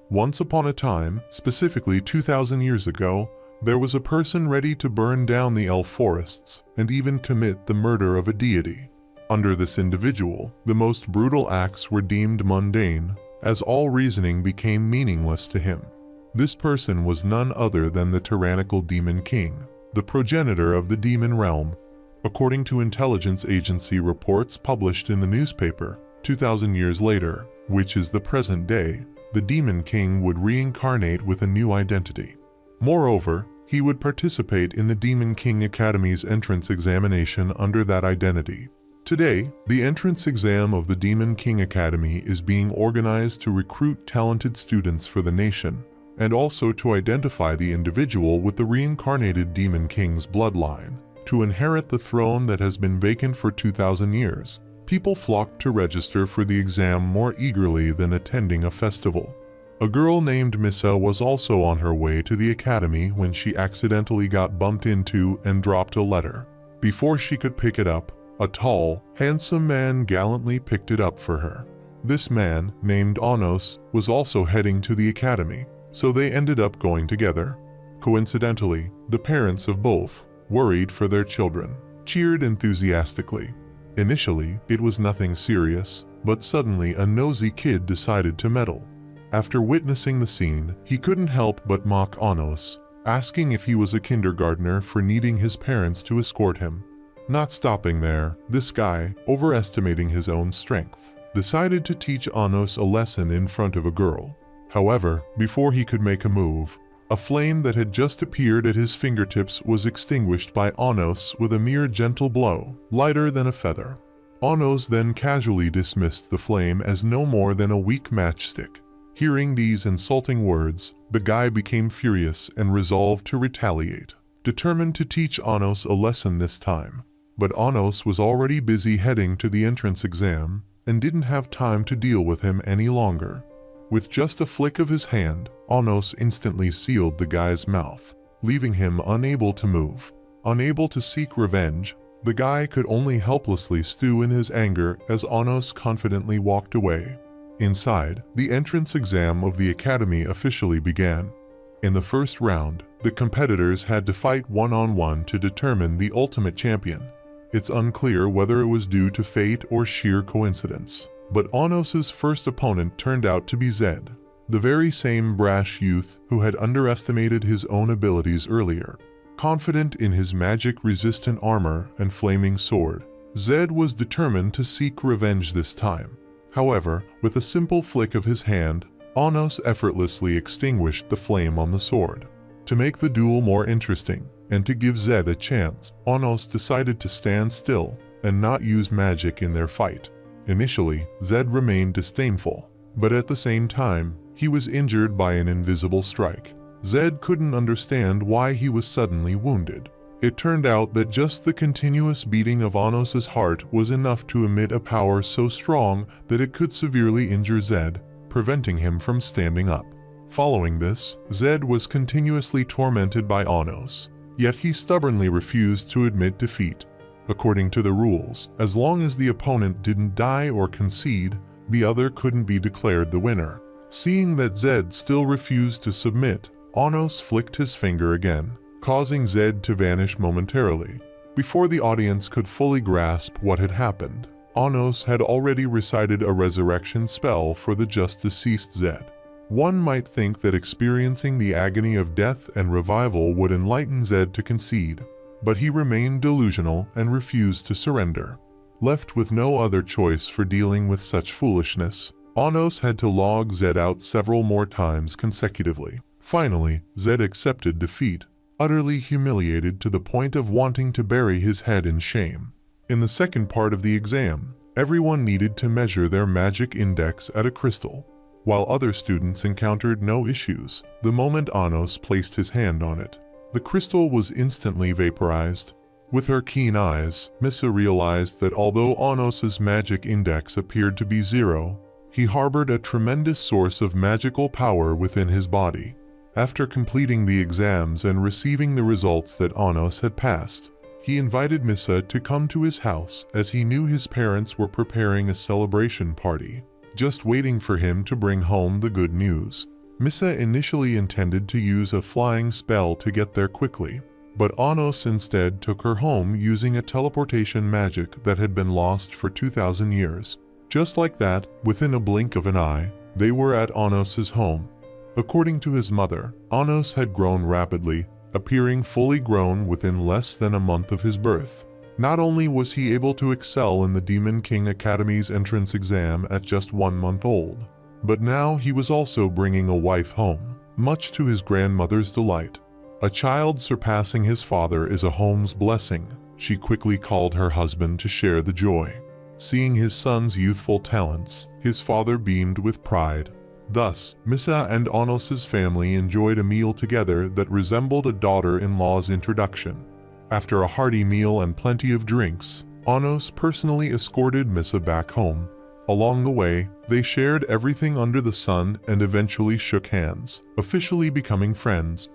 Once upon a time, specifically 2,000 years ago, there was a person ready to burn down the elf forests and even commit the murder of a deity. Under this individual, the most brutal acts were deemed mundane, as all reasoning became meaningless to him. This person was none other than the tyrannical Demon King, the progenitor of the demon realm. According to intelligence agency reports published in the newspaper, 2,000 years later, which is the present day, the Demon King would reincarnate with a new identity. Moreover, he would participate in the Demon King Academy's entrance examination under that identity. Today, the entrance exam of the Demon King Academy is being organized to recruit talented students for the nation, and also to identify the individual with the reincarnated Demon King's bloodline, to inherit the throne that has been vacant for 2,000 years. People flocked to register for the exam more eagerly than attending a festival. A girl named Missa was also on her way to the academy when she accidentally got bumped into and dropped a letter. Before she could pick it up, a tall, handsome man gallantly picked it up for her. This man, named Anos, was also heading to the academy, so they ended up going together. Coincidentally, the parents of both, worried for their children, cheered enthusiastically. Initially, it was nothing serious, but suddenly a nosy kid decided to meddle. After witnessing the scene, he couldn't help but mock Anos, asking if he was a kindergartner for needing his parents to escort him. Not stopping there, this guy, overestimating his own strength, decided to teach Anos a lesson in front of a girl. However, before he could make a move, a flame that had just appeared at his fingertips was extinguished by Anos with a mere gentle blow, lighter than a feather. Anos then casually dismissed the flame as no more than a weak matchstick. Hearing these insulting words, the guy became furious and resolved to retaliate, determined to teach Anos a lesson this time. But Anos was already busy heading to the entrance exam and didn't have time to deal with him any longer. With just a flick of his hand, Anos instantly sealed the guy's mouth, leaving him unable to move. Unable to seek revenge, the guy could only helplessly stew in his anger as Anos confidently walked away. Inside, the entrance exam of the academy officially began. In the first round, the competitors had to fight one-on-one to determine the ultimate champion. It's unclear whether it was due to fate or sheer coincidence, but Anos's first opponent turned out to be Zed, the very same brash youth who had underestimated his own abilities earlier. Confident in his magic-resistant armor and flaming sword, Zed was determined to seek revenge this time. However, with a simple flick of his hand, Anos effortlessly extinguished the flame on the sword. To make the duel more interesting, and to give Zed a chance, Anos decided to stand still and not use magic in their fight. Initially, Zed remained disdainful, but at the same time, he was injured by an invisible strike. Zed couldn't understand why he was suddenly wounded. It turned out that just the continuous beating of Anos's heart was enough to emit a power so strong that it could severely injure Zed, preventing him from standing up. Following this, Zed was continuously tormented by Anos, yet he stubbornly refused to admit defeat. According to the rules, as long as the opponent didn't die or concede, the other couldn't be declared the winner. Seeing that Zed still refused to submit, Anos flicked his finger again, causing Zed to vanish momentarily. Before the audience could fully grasp what had happened, Anos had already recited a resurrection spell for the just deceased Zed. One might think that experiencing the agony of death and revival would enlighten Zed to concede, but he remained delusional and refused to surrender. Left with no other choice for dealing with such foolishness, Anos had to log Zed out several more times consecutively. Finally, Zed accepted defeat, utterly humiliated to the point of wanting to bury his head in shame. In the second part of the exam, everyone needed to measure their magic index at a crystal. While other students encountered no issues, the moment Anos placed his hand on it, the crystal was instantly vaporized. With her keen eyes, Missa realized that although Anos's magic index appeared to be 0, he harbored a tremendous source of magical power within his body. After completing the exams and receiving the results that Anos had passed, he invited Missa to come to his house as he knew his parents were preparing a celebration party, just waiting for him to bring home the good news. Missa initially intended to use a flying spell to get there quickly, but Anos instead took her home using a teleportation magic that had been lost for 2,000 years. Just like that, within a blink of an eye, they were at Anos's home. According to his mother, Anos had grown rapidly, appearing fully grown within less than a month of his birth. Not only was he able to excel in the Demon King Academy's entrance exam at just 1 month old, but now he was also bringing a wife home, much to his grandmother's delight. A child surpassing his father is a home's blessing, she quickly called her husband to share the joy. Seeing his son's youthful talents, his father beamed with pride. Thus, Missa and Anos's family enjoyed a meal together that resembled a daughter-in-law's introduction. After a hearty meal and plenty of drinks, Anos personally escorted Missa back home. Along the way, they shared everything under the sun and eventually shook hands, officially becoming friends.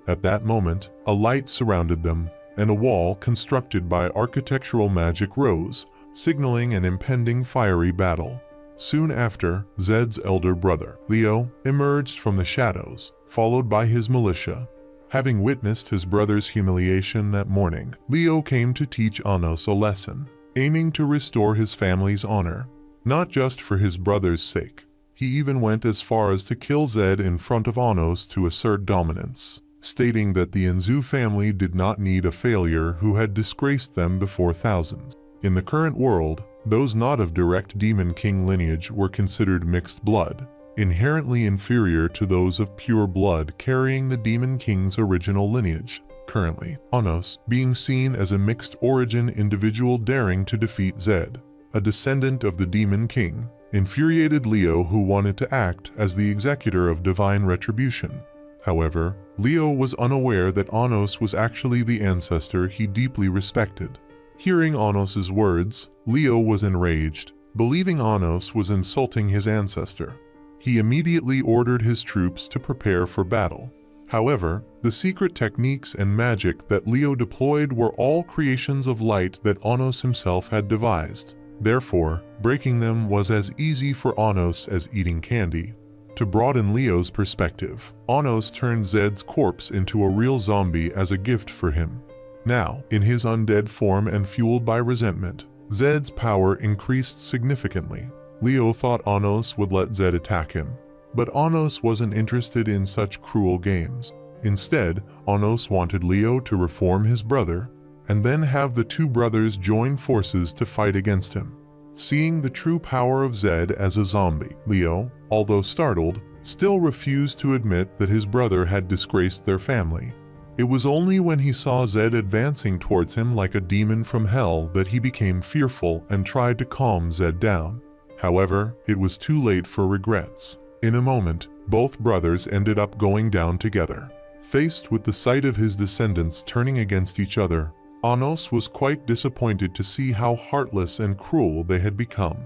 At that moment, a light surrounded them, and a wall constructed by architectural magic rose, signaling an impending fiery battle. Soon after, Zed's elder brother, Leo, emerged from the shadows, followed by his militia. Having witnessed his brother's humiliation that morning, Leo came to teach Anos a lesson, aiming to restore his family's honor. Not just for his brother's sake, he even went as far as to kill Zed in front of Anos to assert dominance, stating that the Anzu family did not need a failure who had disgraced them before thousands. In the current world, those not of direct Demon King lineage were considered mixed blood, inherently inferior to those of pure blood carrying the Demon King's original lineage. Currently, Anos being seen as a mixed origin individual daring to defeat Zed, a descendant of the Demon King, infuriated Leo, who wanted to act as the executor of divine retribution. However, Leo was unaware that Anos was actually the ancestor he deeply respected. Hearing Anos's words, Leo was enraged, believing Anos was insulting his ancestor. He immediately ordered his troops to prepare for battle. However, the secret techniques and magic that Leo deployed were all creations of light that Anos himself had devised. Therefore, breaking them was as easy for Anos as eating candy. To broaden Leo's perspective, Anos turned Zed's corpse into a real zombie as a gift for him. Now, in his undead form and fueled by resentment, Zed's power increased significantly. Leo thought Anos would let Zed attack him, but Anos wasn't interested in such cruel games. Instead, Anos wanted Leo to reform his brother, and then have the two brothers join forces to fight against him. Seeing the true power of Zed as a zombie, Leo, although startled, still refused to admit that his brother had disgraced their family. It was only when he saw Zed advancing towards him like a demon from hell that he became fearful and tried to calm Zed down. However, it was too late for regrets. In a moment, both brothers ended up going down together. Faced with the sight of his descendants turning against each other, Anos was quite disappointed to see how heartless and cruel they had become.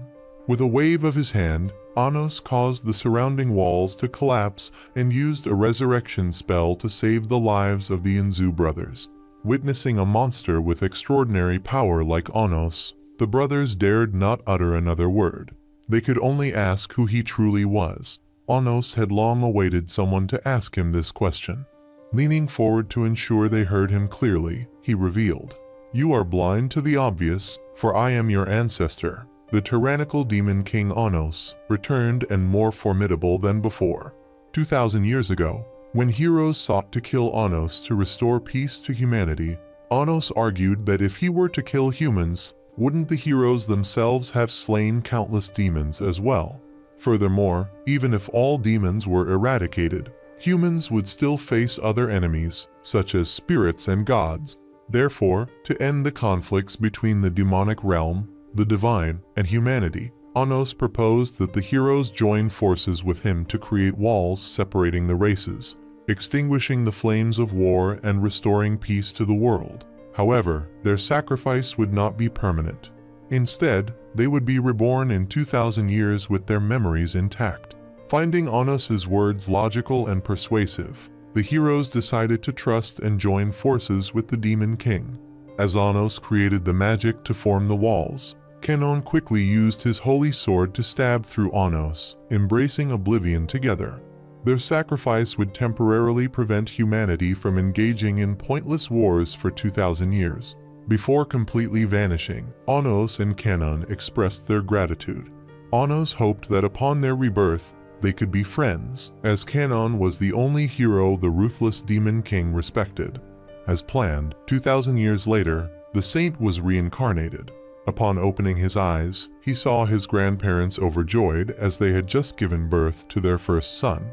With a wave of his hand, Anos caused the surrounding walls to collapse and used a resurrection spell to save the lives of the Anzu brothers. Witnessing a monster with extraordinary power like Anos, the brothers dared not utter another word. They could only ask who he truly was. Anos had long awaited someone to ask him this question. Leaning forward to ensure they heard him clearly, he revealed, "You are blind to the obvious, for I am your ancestor." The tyrannical Demon King Anos returned and more formidable than before. 2,000 years ago, when heroes sought to kill Anos to restore peace to humanity, Anos argued that if he were to kill humans, wouldn't the heroes themselves have slain countless demons as well? Furthermore, even if all demons were eradicated, humans would still face other enemies, such as spirits and gods. Therefore, to end the conflicts between the demonic realm, the divine, and humanity, Anos proposed that the heroes join forces with him to create walls separating the races, extinguishing the flames of war and restoring peace to the world. However, their sacrifice would not be permanent. Instead, they would be reborn in 2,000 years with their memories intact. Finding Anos's words logical and persuasive, the heroes decided to trust and join forces with the Demon King. As Anos created the magic to form the walls, Kenon quickly used his holy sword to stab through Anos, embracing oblivion together. Their sacrifice would temporarily prevent humanity from engaging in pointless wars for 2,000 years. Before completely vanishing, Anos and Kanon expressed their gratitude. Anos hoped that upon their rebirth, they could be friends, as Kanon was the only hero the ruthless Demon King respected. As planned, 2,000 years later, the saint was reincarnated. Upon opening his eyes, he saw his grandparents overjoyed as they had just given birth to their first son.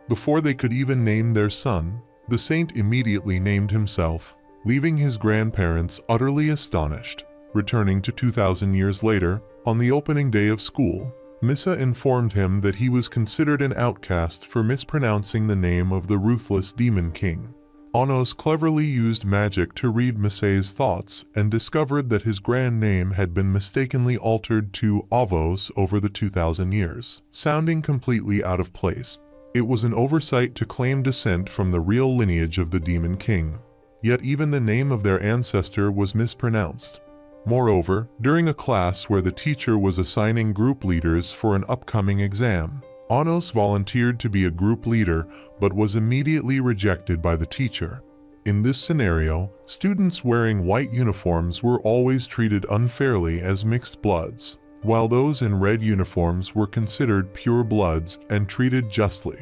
Before they could even name their son, the saint immediately named himself, leaving his grandparents utterly astonished. Returning to 2,000 years later, on the opening day of school, Misa informed him that he was considered an outcast for mispronouncing the name of the ruthless Demon King. Anos cleverly used magic to read Misei's thoughts and discovered that his grand name had been mistakenly altered to Avos over the 2,000 years, sounding completely out of place. It was an oversight to claim descent from the real lineage of the Demon King. Yet even the name of their ancestor was mispronounced. Moreover, during a class where the teacher was assigning group leaders for an upcoming exam, Anos volunteered to be a group leader but was immediately rejected by the teacher. In this scenario, students wearing white uniforms were always treated unfairly as mixed bloods, while those in red uniforms were considered pure bloods and treated justly.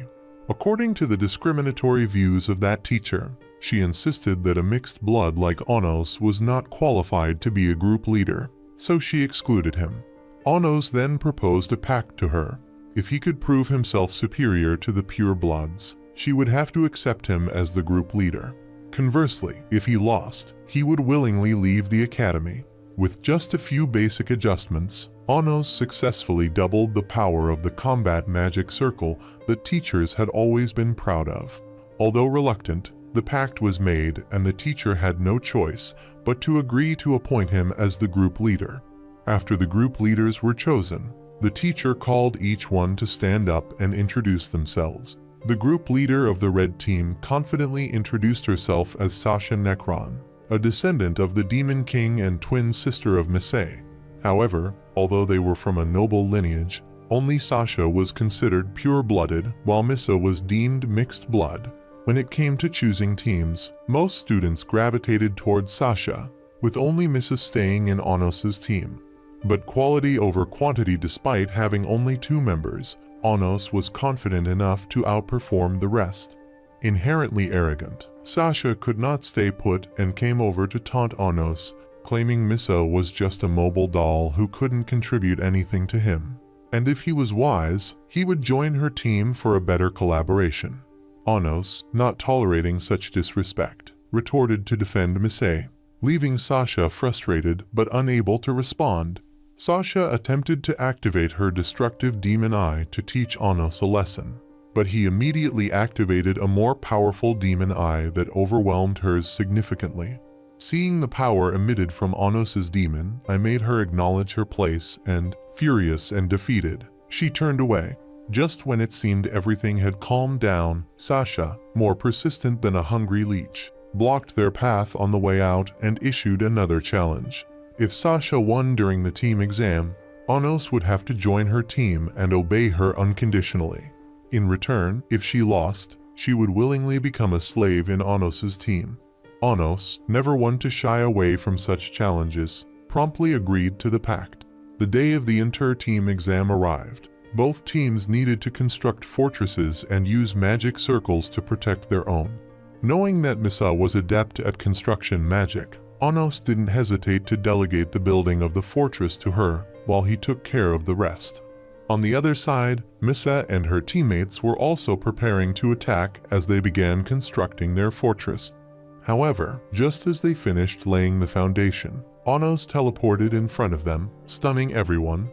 According to the discriminatory views of that teacher, she insisted that a mixed blood like Anos was not qualified to be a group leader, so she excluded him. Anos then proposed a pact to her. If he could prove himself superior to the pure bloods, she would have to accept him as the group leader. Conversely, if he lost, he would willingly leave the academy. With just a few basic adjustments, Anos successfully doubled the power of the combat magic circle that teachers had always been proud of. Although reluctant, the pact was made and the teacher had no choice but to agree to appoint him as the group leader. After the group leaders were chosen, the teacher called each one to stand up and introduce themselves. The group leader of the red team confidently introduced herself as Sasha Necron, a descendant of the Demon King and twin sister of Misei. However, although they were from a noble lineage, only Sasha was considered pure-blooded while Misa was deemed mixed blood. When it came to choosing teams, most students gravitated towards Sasha, with only Misa staying in Anos's team. But quality over quantity. Despite having only 2 members, Anos was confident enough to outperform the rest. Inherently arrogant, Sasha could not stay put and came over to taunt Anos, claiming Misa was just a mobile doll who couldn't contribute anything to him. And if he was wise, he would join her team for a better collaboration. Anos, not tolerating such disrespect, retorted to defend Misei, leaving Sasha frustrated but unable to respond. Sasha attempted to activate her destructive demon eye to teach Anos a lesson, but he immediately activated a more powerful demon eye that overwhelmed hers significantly. Seeing the power emitted from Anos's demon, I made her acknowledge her place and, furious and defeated, she turned away. Just when it seemed everything had calmed down, Sasha, more persistent than a hungry leech, blocked their path on the way out and issued another challenge. If Sasha won during the team exam, Anos would have to join her team and obey her unconditionally. In return, if she lost, she would willingly become a slave in Anos's team. Anos, never one to shy away from such challenges, promptly agreed to the pact. The day of the inter-team exam arrived. Both teams needed to construct fortresses and use magic circles to protect their own. Knowing that Misa was adept at construction magic, Anos didn't hesitate to delegate the building of the fortress to her, while he took care of the rest. On the other side, Misa and her teammates were also preparing to attack as they began constructing their fortress. However, just as they finished laying the foundation, Anos teleported in front of them, stunning everyone.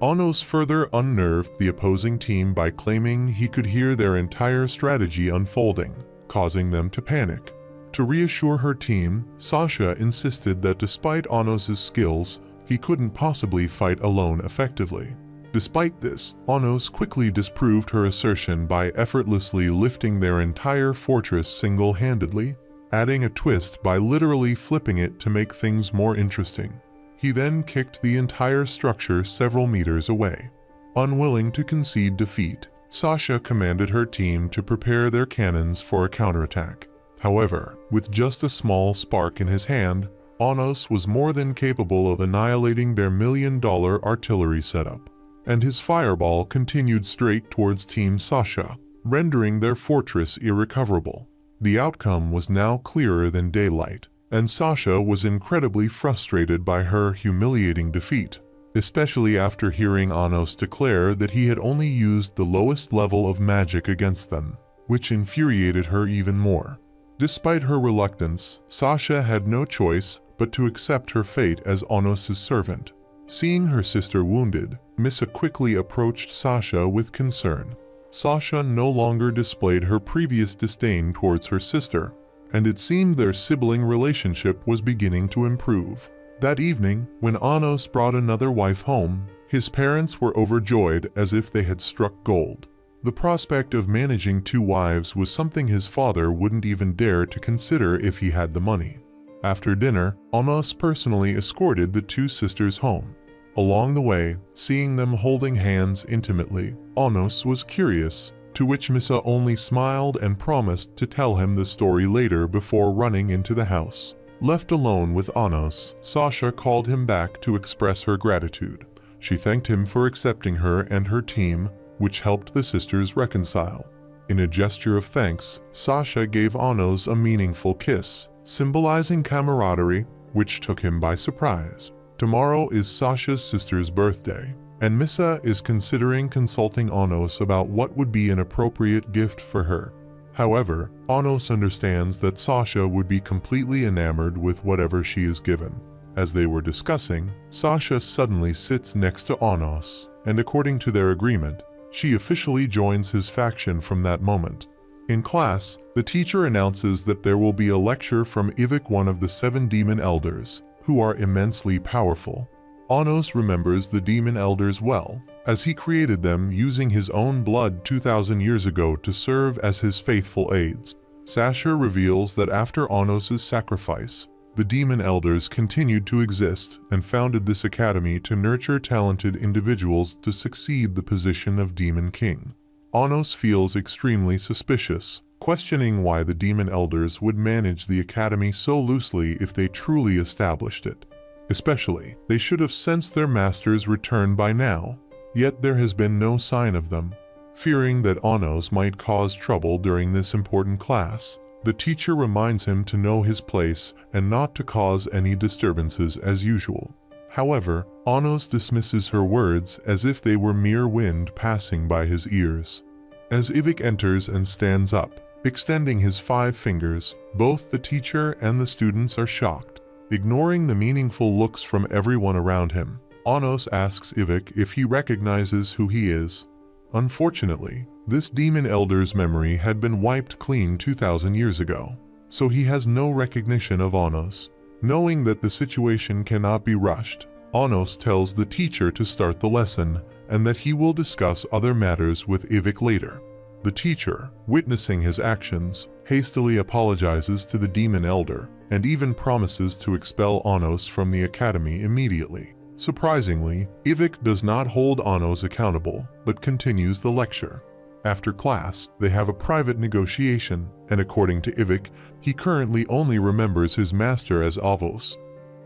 Anos further unnerved the opposing team by claiming he could hear their entire strategy unfolding, causing them to panic. To reassure her team, Sasha insisted that despite Anos's skills, he couldn't possibly fight alone effectively. Despite this, Anos quickly disproved her assertion by effortlessly lifting their entire fortress single-handedly, adding a twist by literally flipping it to make things more interesting. He then kicked the entire structure several meters away. Unwilling to concede defeat, Sasha commanded her team to prepare their cannons for a counterattack. However, with just a small spark in his hand, Anos was more than capable of annihilating their million-dollar artillery setup, and his fireball continued straight towards Team Sasha, rendering their fortress irrecoverable. The outcome was now clearer than daylight, and Sasha was incredibly frustrated by her humiliating defeat, especially after hearing Anos declare that he had only used the lowest level of magic against them, which infuriated her even more. Despite her reluctance, Sasha had no choice but to accept her fate as Anos' servant. Seeing her sister wounded, Misa quickly approached Sasha with concern. Sasha no longer displayed her previous disdain towards her sister, and it seemed their sibling relationship was beginning to improve. That evening, when Anos brought another wife home, his parents were overjoyed as if they had struck gold. The prospect of managing 2 wives was something his father wouldn't even dare to consider if he had the money. After dinner, Anos personally escorted the 2 sisters home. Along the way, seeing them holding hands intimately, Anos was curious, to which Misa only smiled and promised to tell him the story later before running into the house. Left alone with Anos, Sasha called him back to express her gratitude. She thanked him for accepting her and her team, which helped the sisters reconcile. In a gesture of thanks, Sasha gave Anos a meaningful kiss, symbolizing camaraderie, which took him by surprise. Tomorrow is Sasha's sister's birthday, and Misa is considering consulting Anos about what would be an appropriate gift for her. However, Anos understands that Sasha would be completely enamored with whatever she is given. As they were discussing, Sasha suddenly sits next to Anos, and according to their agreement, she officially joins his faction from that moment. In class, the teacher announces that there will be a lecture from Ivik, one of the 7 demon elders, who are immensely powerful. Anos remembers the demon elders well, as he created them using his own blood 2,000 years ago to serve as his faithful aides. Sasha reveals that after Anos' sacrifice, the demon elders continued to exist and founded this academy to nurture talented individuals to succeed the position of Demon King. Anos feels extremely suspicious, questioning why the demon elders would manage the academy so loosely if they truly established it. Especially, they should have sensed their master's return by now, yet there has been no sign of them. Fearing that Anos might cause trouble during this important class, the teacher reminds him to know his place and not to cause any disturbances as usual. However, Anos dismisses her words as if they were mere wind passing by his ears. As Ivik enters and stands up, extending his 5 fingers, both the teacher and the students are shocked. Ignoring the meaningful looks from everyone around him, Anos asks Ivik if he recognizes who he is. Unfortunately, this demon elder's memory had been wiped clean 2,000 years ago, so he has no recognition of Anos. Knowing that the situation cannot be rushed, Anos tells the teacher to start the lesson and that he will discuss other matters with Ivik later. The teacher, witnessing his actions, hastily apologizes to the demon elder and even promises to expel Anos from the academy immediately. Surprisingly, Ivik does not hold Anos accountable, but continues the lecture. After class, they have a private negotiation, and according to Ivik, he currently only remembers his master as Avos.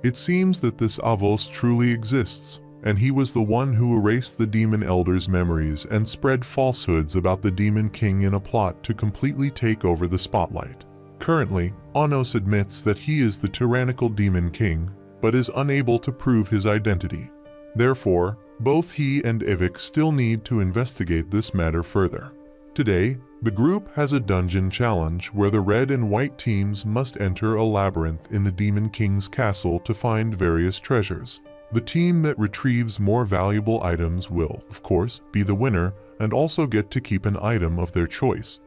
It seems that this Avos truly exists, and he was the one who erased the demon elder's memories and spread falsehoods about the demon king in a plot to completely take over the spotlight. Currently, Anos admits that he is the tyrannical demon king, but is unable to prove his identity. Therefore, both he and Ivik still need to investigate this matter further. Today, the group has a dungeon challenge where the red and white teams must enter a labyrinth in the Demon King's castle to find various treasures. The team that retrieves more valuable items will, of course, be the winner and also get to keep an item of their choice.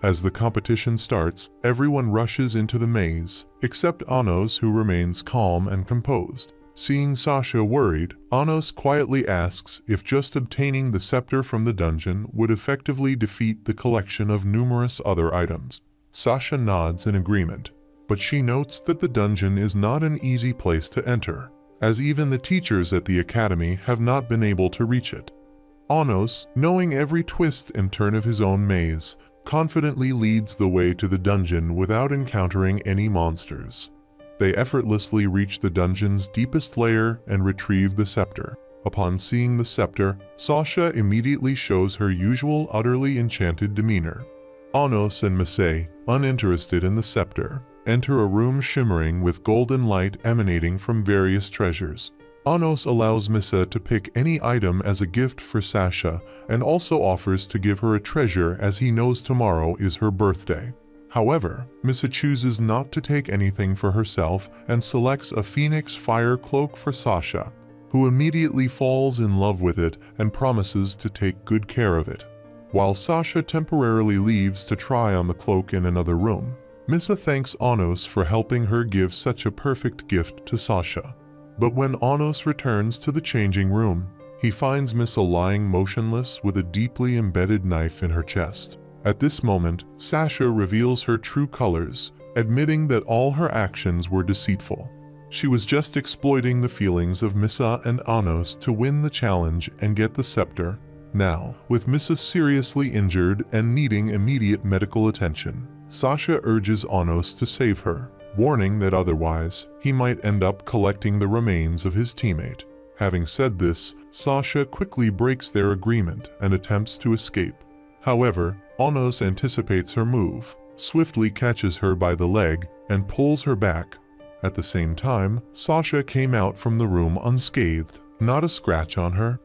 As the competition starts, everyone rushes into the maze, except Anos, who remains calm and composed. Seeing Sasha worried, Anos quietly asks if just obtaining the scepter from the dungeon would effectively defeat the collection of numerous other items. Sasha nods in agreement, but she notes that the dungeon is not an easy place to enter, as even the teachers at the academy have not been able to reach it. Anos, knowing every twist and turn of his own maze, confidently leads the way to the dungeon without encountering any monsters. They effortlessly reach the dungeon's deepest layer and retrieve the scepter. Upon seeing the scepter, Sasha immediately shows her usual utterly enchanted demeanor. Anos and Missei, uninterested in the scepter, enter a room shimmering with golden light emanating from various treasures. Anos allows Missa to pick any item as a gift for Sasha and also offers to give her a treasure as he knows tomorrow is her birthday. However, Missa chooses not to take anything for herself and selects a phoenix fire cloak for Sasha, who immediately falls in love with it and promises to take good care of it. While Sasha temporarily leaves to try on the cloak in another room, Missa thanks Anos for helping her give such a perfect gift to Sasha. But when Anos returns to the changing room, he finds Missa lying motionless with a deeply embedded knife in her chest. At this moment, Sasha reveals her true colors, admitting that all her actions were deceitful. She was just exploiting the feelings of Missa and Anos to win the challenge and get the scepter. Now, with Missa seriously injured and needing immediate medical attention, Sasha urges Anos to save her, warning that otherwise, he might end up collecting the remains of his teammate. Having said this, Sasha quickly breaks their agreement and attempts to escape. However, Anos anticipates her move, swiftly catches her by the leg, and pulls her back. At the same time, Sasha came out from the room unscathed, not a scratch on her.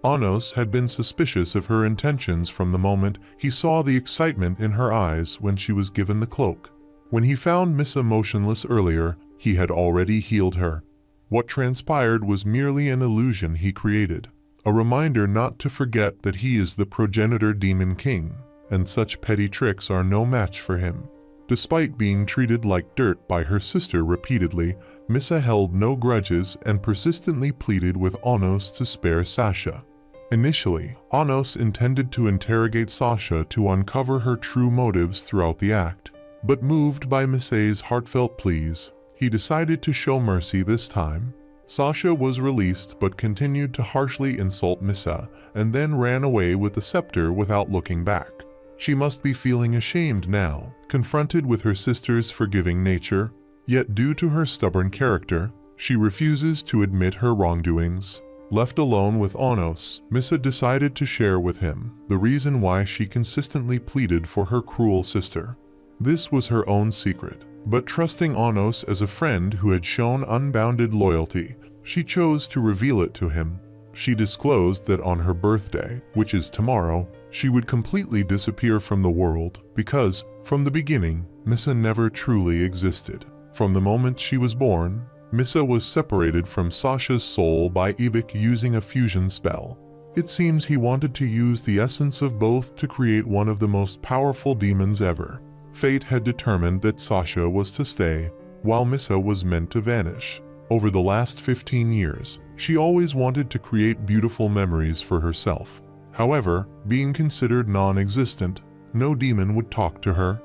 Anos had been suspicious of her intentions from the moment he saw the excitement in her eyes when she was given the cloak. When he found Missa motionless earlier, he had already healed her. What transpired was merely an illusion he created, a reminder not to forget that he is the progenitor Demon King, and such petty tricks are no match for him. Despite being treated like dirt by her sister repeatedly, Missa held no grudges and persistently pleaded with Anos to spare Sasha. Initially, Anos intended to interrogate Sasha to uncover her true motives throughout the act. But moved by Missei's heartfelt pleas, he decided to show mercy this time. Sasha was released but continued to harshly insult Missa and then ran away with the scepter without looking back. She must be feeling ashamed now, confronted with her sister's forgiving nature, yet due to her stubborn character, she refuses to admit her wrongdoings. Left alone with Anos, Missa decided to share with him the reason why she consistently pleaded for her cruel sister. This was her own secret, but trusting Anos as a friend who had shown unbounded loyalty, she chose to reveal it to him. She disclosed that on her birthday, which is tomorrow, she would completely disappear from the world because, from the beginning, Missa never truly existed. From the moment she was born, Missa was separated from Sasha's soul by Evic using a fusion spell. It seems he wanted to use the essence of both to create one of the most powerful demons ever. Fate had determined that Sasha was to stay, while Missa was meant to vanish. Over the last 15 years, she always wanted to create beautiful memories for herself. However, being considered non-existent, no demon would talk to her.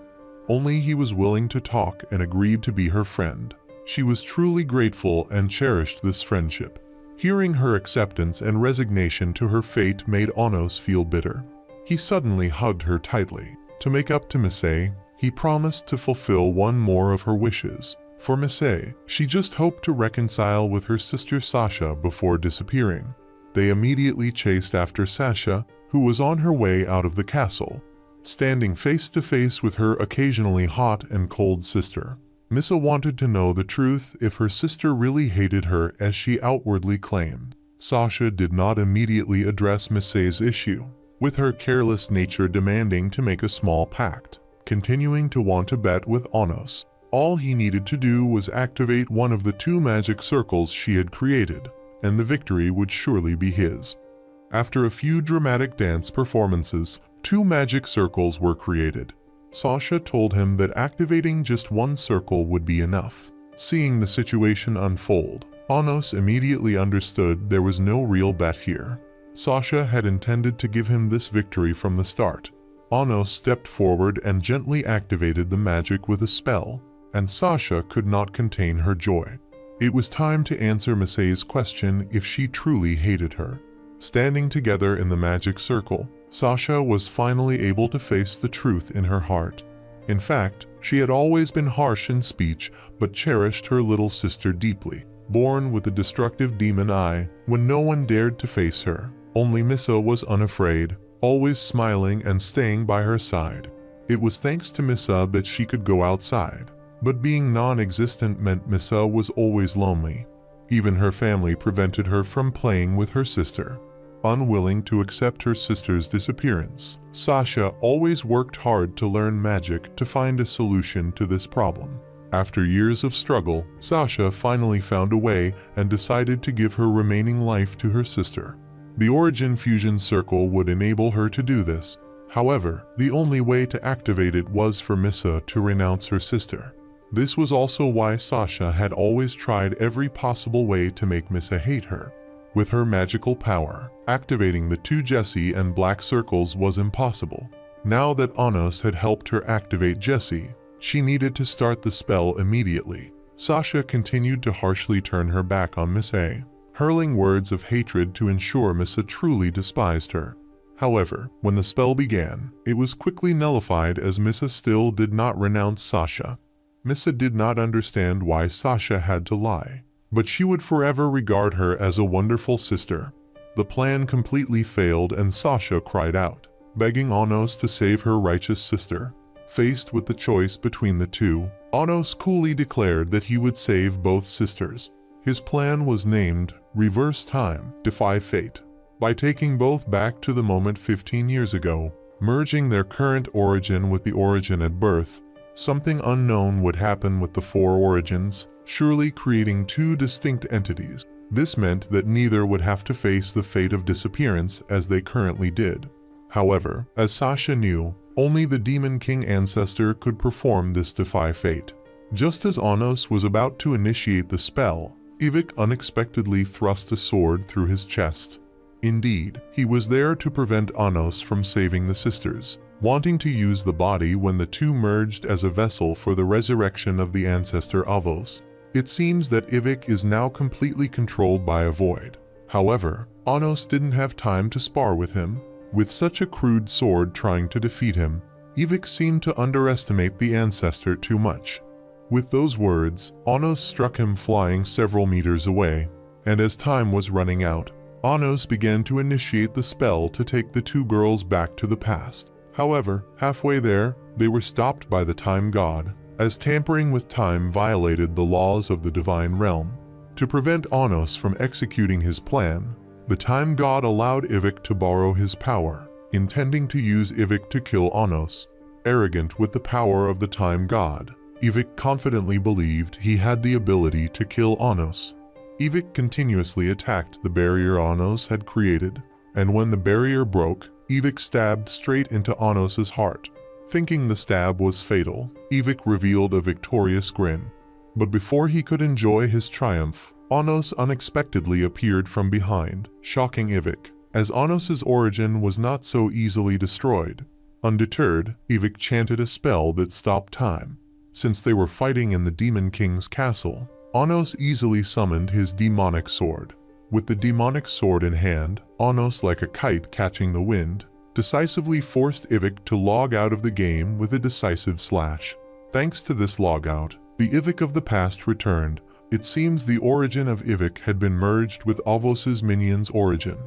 Only he was willing to talk and agreed to be her friend. She was truly grateful and cherished this friendship. Hearing her acceptance and resignation to her fate made Anos feel bitter. He suddenly hugged her tightly. To make up to Missei, he promised to fulfill one more of her wishes. For Missei, she just hoped to reconcile with her sister Sasha before disappearing. They immediately chased after Sasha, who was on her way out of the castle. Standing face to face with her occasionally hot and cold sister, Missa wanted to know the truth if her sister really hated her as she outwardly claimed. Sasha did not immediately address Missei's issue, with her careless nature demanding to make a small pact, continuing to want to bet with Anos. All he needed to do was activate one of the 2 magic circles she had created, and the victory would surely be his. After a few dramatic dance performances, 2 magic circles were created. Sasha told him that activating just 1 circle would be enough. Seeing the situation unfold, Anos immediately understood there was no real bet here. Sasha had intended to give him this victory from the start. Anos stepped forward and gently activated the magic with a spell, and Sasha could not contain her joy. It was time to answer Missei's question if she truly hated her. Standing together in the magic circle, Sasha was finally able to face the truth in her heart. In fact, she had always been harsh in speech but cherished her little sister deeply. Born with a destructive demon eye, when no one dared to face her, only Misa was unafraid, always smiling and staying by her side. It was thanks to Misa that she could go outside. But being non-existent meant Misa was always lonely. Even her family prevented her from playing with her sister. Unwilling to accept her sister's disappearance, Sasha always worked hard to learn magic to find a solution to this problem. After years of struggle, Sasha finally found a way and decided to give her remaining life to her sister. The Origin Fusion Circle would enable her to do this. However, the only way to activate it was for Misa to renounce her sister. This was also why Sasha had always tried every possible way to make Misa hate her. With her magical power, activating the two Jessie and Black circles was impossible. Now that Anos had helped her activate Jessie, she needed to start the spell immediately. Sasha continued to harshly turn her back on Misa, hurling words of hatred to ensure Misa truly despised her. However, when the spell began, it was quickly nullified as Misa still did not renounce Sasha. Misa did not understand why Sasha had to lie, but she would forever regard her as a wonderful sister. The plan completely failed and Sasha cried out, begging Anos to save her righteous sister. Faced with the choice between the two, Anos coolly declared that he would save both sisters. His plan was named Reverse Time, Defy Fate. By taking both back to the moment 15 years ago, merging their current origin with the origin at birth, something unknown would happen with the four origins, surely creating two distinct entities. This meant that neither would have to face the fate of disappearance as they currently did. However, as Sasha knew, only the Demon King ancestor could perform this defy fate. Just as Anos was about to initiate the spell, Ivik unexpectedly thrust a sword through his chest. Indeed, he was there to prevent Anos from saving the sisters, wanting to use the body when the two merged as a vessel for the resurrection of the ancestor Avos. It seems that Ivik is now completely controlled by a void. However, Anos didn't have time to spar with him. With such a crude sword trying to defeat him, Ivik seemed to underestimate the ancestor too much. With those words, Anos struck him flying several meters away, and as time was running out, Anos began to initiate the spell to take the two girls back to the past. However, halfway there, they were stopped by the Time God, as tampering with time violated the laws of the divine realm. To prevent Anos from executing his plan, the Time God allowed Ivik to borrow his power, intending to use Ivik to kill Anos. Arrogant with the power of the Time God, Ivik confidently believed he had the ability to kill Anos. Ivik continuously attacked the barrier Anos had created, and when the barrier broke, Ivik stabbed straight into Anos's heart. Thinking the stab was fatal, Ivik revealed a victorious grin. But before he could enjoy his triumph, Anos unexpectedly appeared from behind, shocking Ivik, as Anos's origin was not so easily destroyed. Undeterred, Ivik chanted a spell that stopped time. Since they were fighting in the Demon King's castle, Anos easily summoned his demonic sword. With the demonic sword in hand, Anos, like a kite catching the wind, decisively forced Ivik to log out of the game with a decisive slash. Thanks to this logout, the Ivik of the past returned. It seems the origin of Ivik had been merged with Avos's minion's origin.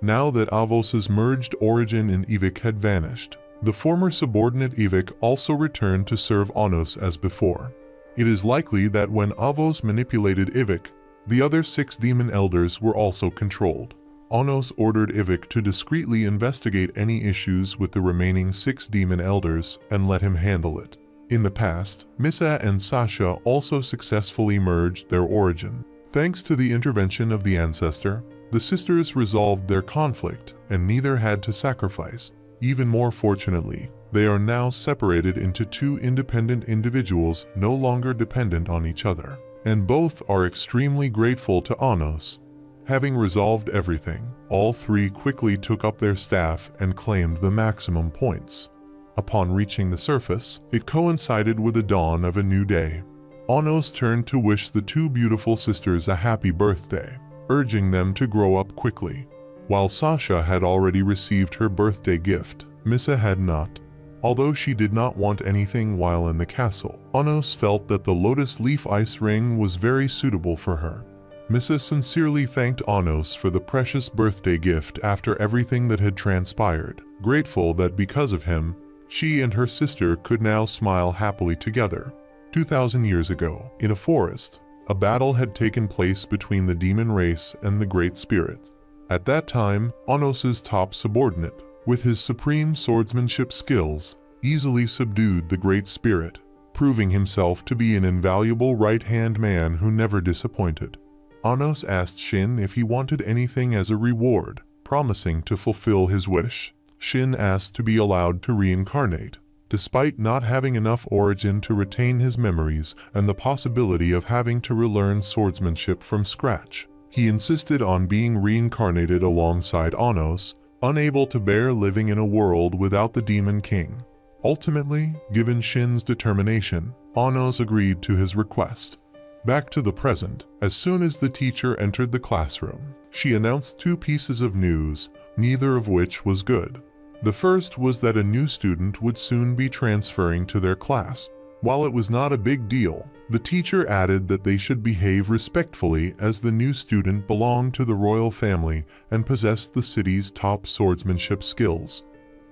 Now that Avos's merged origin in Ivik had vanished, the former subordinate Ivik also returned to serve Anos as before. It is likely that when Avos manipulated Ivik, the other 6 demon elders were also controlled. Anos ordered Ivik to discreetly investigate any issues with the remaining 6 demon elders and let him handle it. In the past, Misa and Sasha also successfully merged their origin. Thanks to the intervention of the ancestor, the sisters resolved their conflict and neither had to sacrifice. Even more fortunately, they are now separated into 2 independent individuals no longer dependent on each other, and both are extremely grateful to Anos. Having resolved everything, all 3 quickly took up their staff and claimed the maximum points. Upon reaching the surface, it coincided with the dawn of a new day. Anos turned to wish the 2 beautiful sisters a happy birthday, urging them to grow up quickly. While Sasha had already received her birthday gift, Misa had not. Although she did not want anything while in the castle, Anos felt that the lotus leaf ice ring was very suitable for her. Misa sincerely thanked Anos for the precious birthday gift after everything that had transpired, grateful that because of him, she and her sister could now smile happily together. 2,000 years ago, in a forest, a battle had taken place between the demon race and the Great Spirit. At that time, Anos's top subordinate, with his supreme swordsmanship skills, easily subdued the Great Spirit, proving himself to be an invaluable right-hand man who never disappointed. Anos asked Shin if he wanted anything as a reward, promising to fulfill his wish. Shin asked to be allowed to reincarnate, despite not having enough origin to retain his memories and the possibility of having to relearn swordsmanship from scratch. He insisted on being reincarnated alongside Anos, unable to bear living in a world without the Demon King. Ultimately, given Shin's determination, Anos agreed to his request. Back to the present, as soon as the teacher entered the classroom, she announced two pieces of news, neither of which was good. The first was that a new student would soon be transferring to their class. While it was not a big deal, the teacher added that they should behave respectfully as the new student belonged to the royal family and possessed the city's top swordsmanship skills.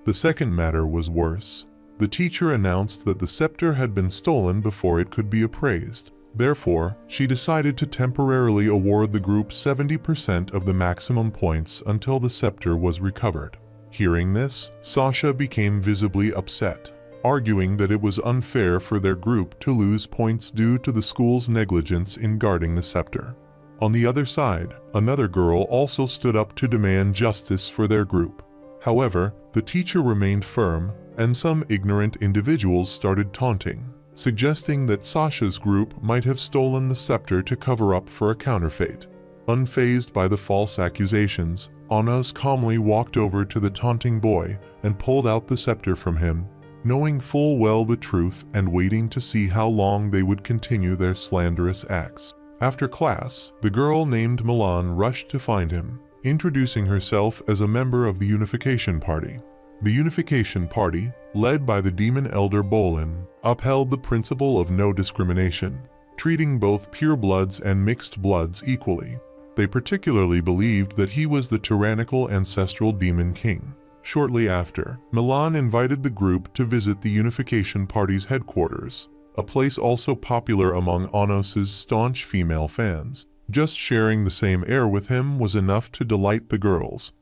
The second matter was worse. The teacher announced that the scepter had been stolen before it could be appraised. Therefore, she decided to temporarily award the group 70% of the maximum points until the scepter was recovered. Hearing this, Sasha became visibly upset, arguing that it was unfair for their group to lose points due to the school's negligence in guarding the scepter. On the other side, another girl also stood up to demand justice for their group. However, the teacher remained firm, and some ignorant individuals started taunting, suggesting that Sasha's group might have stolen the scepter to cover up for a counterfeit. Unfazed by the false accusations, Anos calmly walked over to the taunting boy and pulled out the scepter from him, knowing full well the truth and waiting to see how long they would continue their slanderous acts. After class, the girl named Milan rushed to find him, introducing herself as a member of the Unification Party. The Unification Party, led by the demon elder Bolin, upheld the principle of no discrimination, treating both purebloods and mixed bloods equally. They particularly believed that he was the tyrannical ancestral demon king. Shortly after, Milan invited the group to visit the Unification Party's headquarters, a place also popular among Anos's staunch female fans. Just sharing the same air with him was enough to delight the girls.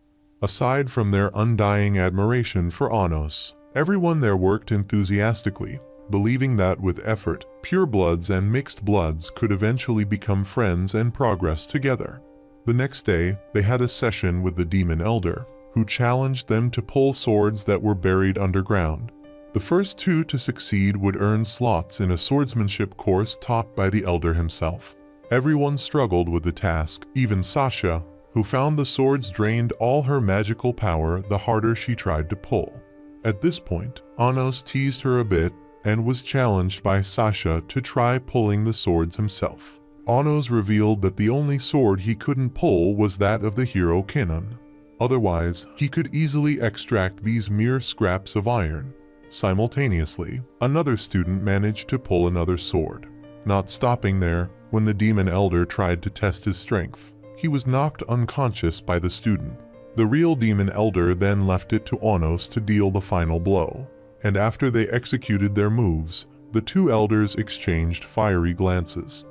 Aside from their undying admiration for Anos, everyone there worked enthusiastically, believing that with effort, purebloods and mixed bloods could eventually become friends and progress together. The next day, they had a session with the demon elder, who challenged them to pull swords that were buried underground. The first two to succeed would earn slots in a swordsmanship course taught by the elder himself. Everyone struggled with the task, even Sasha, who found the swords drained all her magical power the harder she tried to pull. At this point, Anos teased her a bit and was challenged by Sasha to try pulling the swords himself. Anos revealed that the only sword he couldn't pull was that of the hero Kinnon. Otherwise, he could easily extract these mere scraps of iron. Simultaneously, another student managed to pull another sword. Not stopping there, when the demon elder tried to test his strength, he was knocked unconscious by the student. The real demon elder then left it to Anos to deal the final blow, and after they executed their moves, the two elders exchanged fiery glances.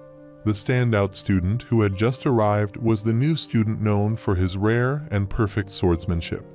The standout student who had just arrived was the new student known for his rare and perfect swordsmanship.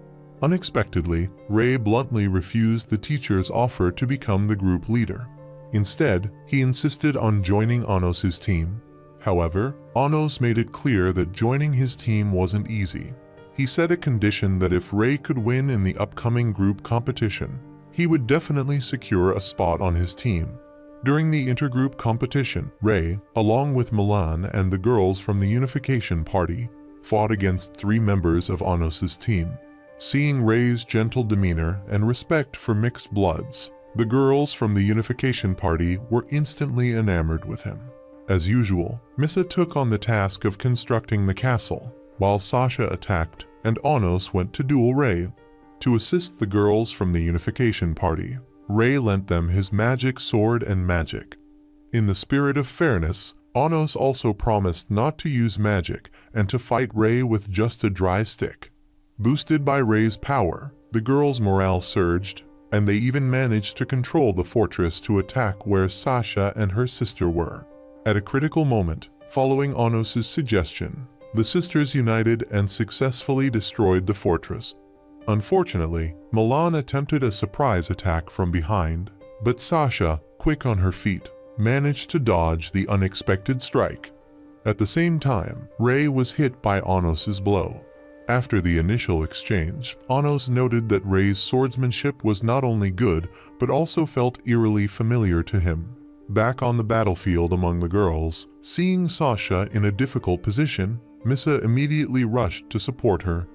Unexpectedly, Ray bluntly refused the teacher's offer to become the group leader. Instead, he insisted on joining Anos's team. However, Anos made it clear that joining his team wasn't easy. He set a condition that if Ray could win in the upcoming group competition, he would definitely secure a spot on his team. During the intergroup competition, Ray, along with Milan and the girls from the Unification Party, fought against 3 members of Anos's team. Seeing Ray's gentle demeanor and respect for mixed bloods, the girls from the Unification Party were instantly enamored with him. As usual, Misa took on the task of constructing the castle, while Sasha attacked, and Anos went to duel Ray. To assist the girls from the unification party, Ray lent them his magic sword and magic. In the spirit of fairness, Anos also promised not to use magic and to fight Ray with just a dry stick. Boosted by Ray's power, the girls' morale surged, and they even managed to control the fortress to attack where Sasha and her sister were. At a critical moment, following Anos' suggestion, the sisters united and successfully destroyed the fortress. Unfortunately, Milan attempted a surprise attack from behind, but Sasha, quick on her feet, managed to dodge the unexpected strike. At the same time, Ray was hit by Anos' blow. After the initial exchange, Anos noted that Ray's swordsmanship was not only good, but also felt eerily familiar to him. Back on the battlefield among the girls, seeing Sasha in a difficult position, Misa immediately rushed to support her.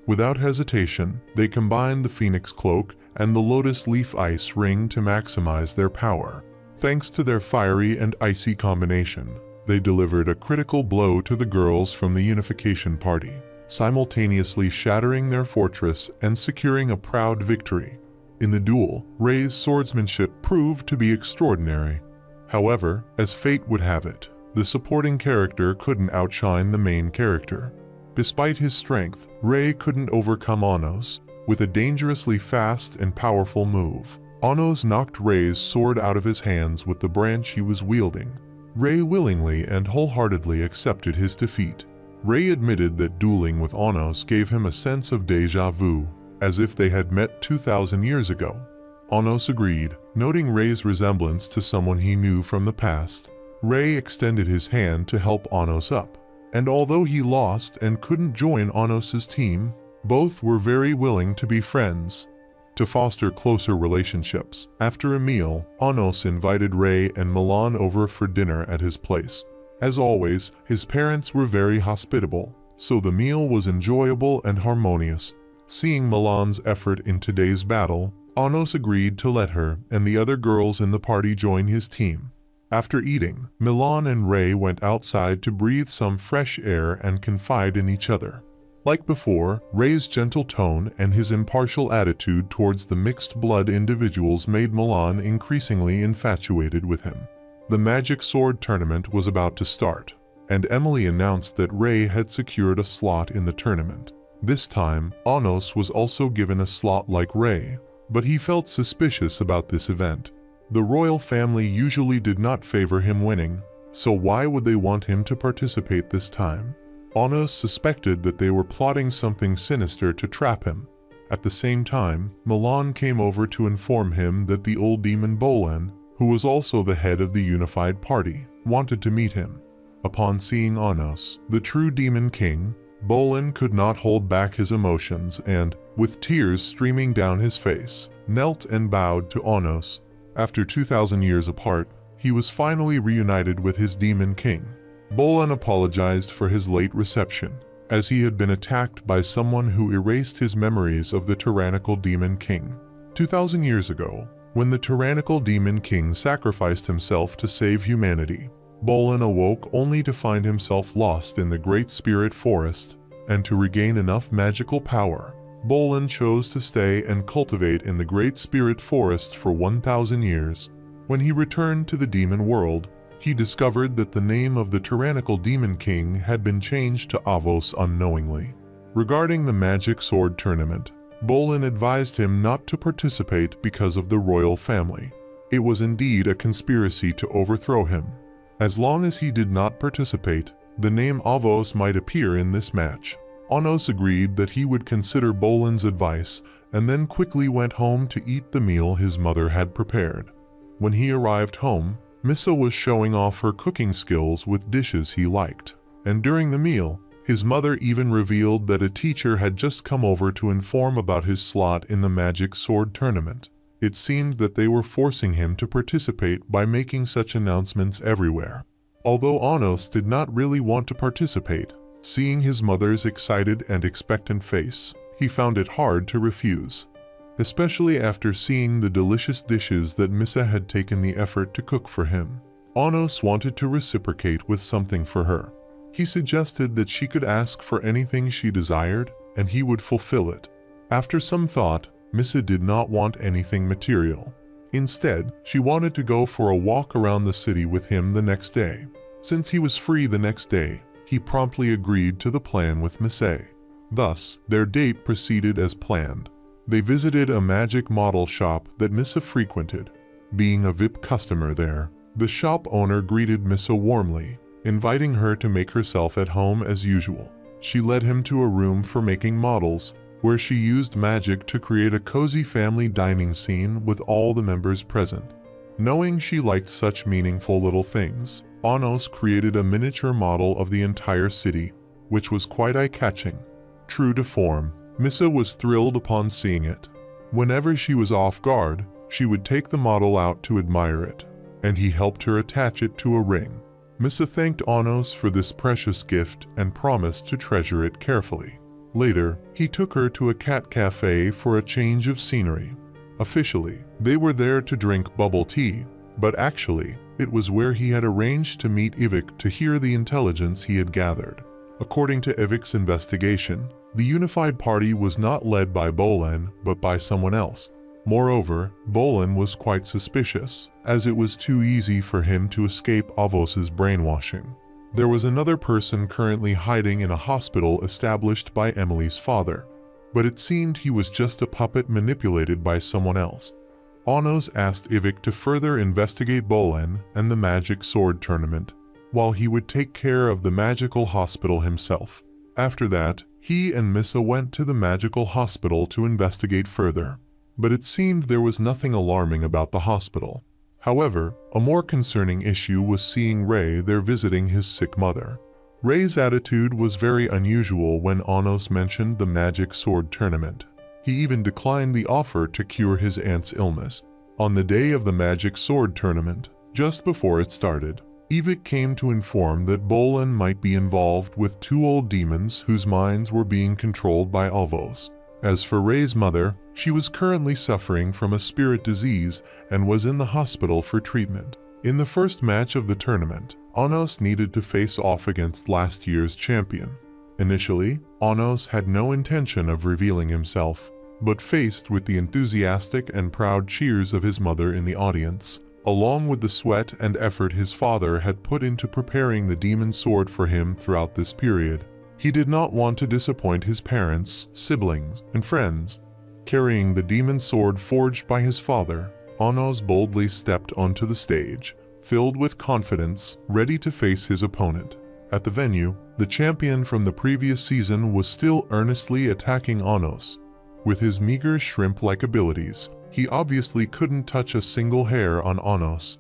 Without hesitation, they combined the Phoenix Cloak and the Lotus Leaf Ice Ring to maximize their power. Thanks to their fiery and icy combination, they delivered a critical blow to the girls from the Unification Party, simultaneously shattering their fortress and securing a proud victory. In the duel, Ray's swordsmanship proved to be extraordinary. However, as fate would have it, the supporting character couldn't outshine the main character. Despite his strength, Ray couldn't overcome Anos. With a dangerously fast and powerful move, Anos knocked Ray's sword out of his hands with the branch he was wielding. Ray willingly and wholeheartedly accepted his defeat. Ray admitted that dueling with Anos gave him a sense of déjà vu, as if they had met 2,000 years ago. Anos agreed, noting Ray's resemblance to someone he knew from the past. Ray extended his hand to help Anos up, and although he lost and couldn't join Anos' team, both were very willing to be friends. To foster closer relationships, after a meal, Anos invited Ray and Milan over for dinner at his place. As always, his parents were very hospitable, so the meal was enjoyable and harmonious. Seeing Milan's effort in today's battle, Anos agreed to let her and the other girls in the party join his team. After eating, Milan and Ray went outside to breathe some fresh air and confide in each other. Like before, Ray's gentle tone and his impartial attitude towards the mixed-blood individuals made Milan increasingly infatuated with him. The Magic Sword tournament was about to start, and Emily announced that Ray had secured a slot in the tournament. This time, Anos was also given a slot like Ray, but he felt suspicious about this event. The royal family usually did not favor him winning, so why would they want him to participate this time? Anos suspected that they were plotting something sinister to trap him. At the same time, Milan came over to inform him that the old demon Bolin, who was also the head of the unified party, wanted to meet him. Upon seeing Anos, the true demon king, Bolin could not hold back his emotions and, with tears streaming down his face, knelt and bowed to Anos. After 2,000 years apart, he was finally reunited with his demon king. Bolin apologized for his late reception, as he had been attacked by someone who erased his memories of the tyrannical demon king. 2,000 years ago, when the tyrannical demon king sacrificed himself to save humanity, Bolin awoke only to find himself lost in the Great Spirit Forest, and to regain enough magical power, Bolin chose to stay and cultivate in the Great Spirit Forest for 1,000 years. When he returned to the demon world, he discovered that the name of the tyrannical demon king had been changed to Avos unknowingly. Regarding the Magic Sword tournament, Bolin advised him not to participate because of the royal family. It was indeed a conspiracy to overthrow him. As long as he did not participate, the name Avos might appear in this match. Anos agreed that he would consider Bolin's advice and then quickly went home to eat the meal his mother had prepared. When he arrived home, Misa was showing off her cooking skills with dishes he liked, and during the meal, his mother even revealed that a teacher had just come over to inform about his slot in the Magic Sword tournament. It seemed that they were forcing him to participate by making such announcements everywhere. Although Anos did not really want to participate, seeing his mother's excited and expectant face, he found it hard to refuse. Especially after seeing the delicious dishes that Misa had taken the effort to cook for him. Anos wanted to reciprocate with something for her. He suggested that she could ask for anything she desired, and he would fulfill it. After some thought, Missa did not want anything material. Instead, she wanted to go for a walk around the city with him the next day. Since he was free the next day, he promptly agreed to the plan with Missa. Thus, their date proceeded as planned. They visited a magic model shop that Missa frequented. Being a VIP customer there, the shop owner greeted Missa warmly, inviting her to make herself at home as usual. She led him to a room for making models, where she used magic to create a cozy family dining scene with all the members present. Knowing she liked such meaningful little things, Anos created a miniature model of the entire city, which was quite eye-catching. True to form, Missa was thrilled upon seeing it. Whenever she was off guard, she would take the model out to admire it, and he helped her attach it to a ring. Missa thanked Anos for this precious gift and promised to treasure it carefully. Later, he took her to a cat cafe for a change of scenery. Officially, they were there to drink bubble tea, but actually, it was where he had arranged to meet Ivik to hear the intelligence he had gathered. According to Ivik's investigation, the unified party was not led by Bolan, but by someone else. Moreover, Bolan was quite suspicious, as it was too easy for him to escape Avos's brainwashing. There was another person currently hiding in a hospital established by Emily's father, but it seemed he was just a puppet manipulated by someone else. Anos asked Ivik to further investigate Bolan and the magic sword tournament, while he would take care of the magical hospital himself. After that, he and Missa went to the magical hospital to investigate further. But it seemed there was nothing alarming about the hospital. However, a more concerning issue was seeing Ray there visiting his sick mother. Ray's attitude was very unusual when Anos mentioned the magic sword tournament. He even declined the offer to cure his aunt's illness. On the day of the magic sword tournament, just before it started, Ivik came to inform that Bolan might be involved with two old demons whose minds were being controlled by Avos. As for Ray's mother, she was currently suffering from a spirit disease and was in the hospital for treatment. In the first match of the tournament, Anos needed to face off against last year's champion. Initially, Anos had no intention of revealing himself, but faced with the enthusiastic and proud cheers of his mother in the audience, along with the sweat and effort his father had put into preparing the demon sword for him throughout this period, he did not want to disappoint his parents, siblings, and friends. Carrying the demon sword forged by his father, Anos boldly stepped onto the stage, filled with confidence, ready to face his opponent. At the venue, the champion from the previous season was still earnestly attacking Anos. With his meager shrimp-like abilities, he obviously couldn't touch a single hair on Anos.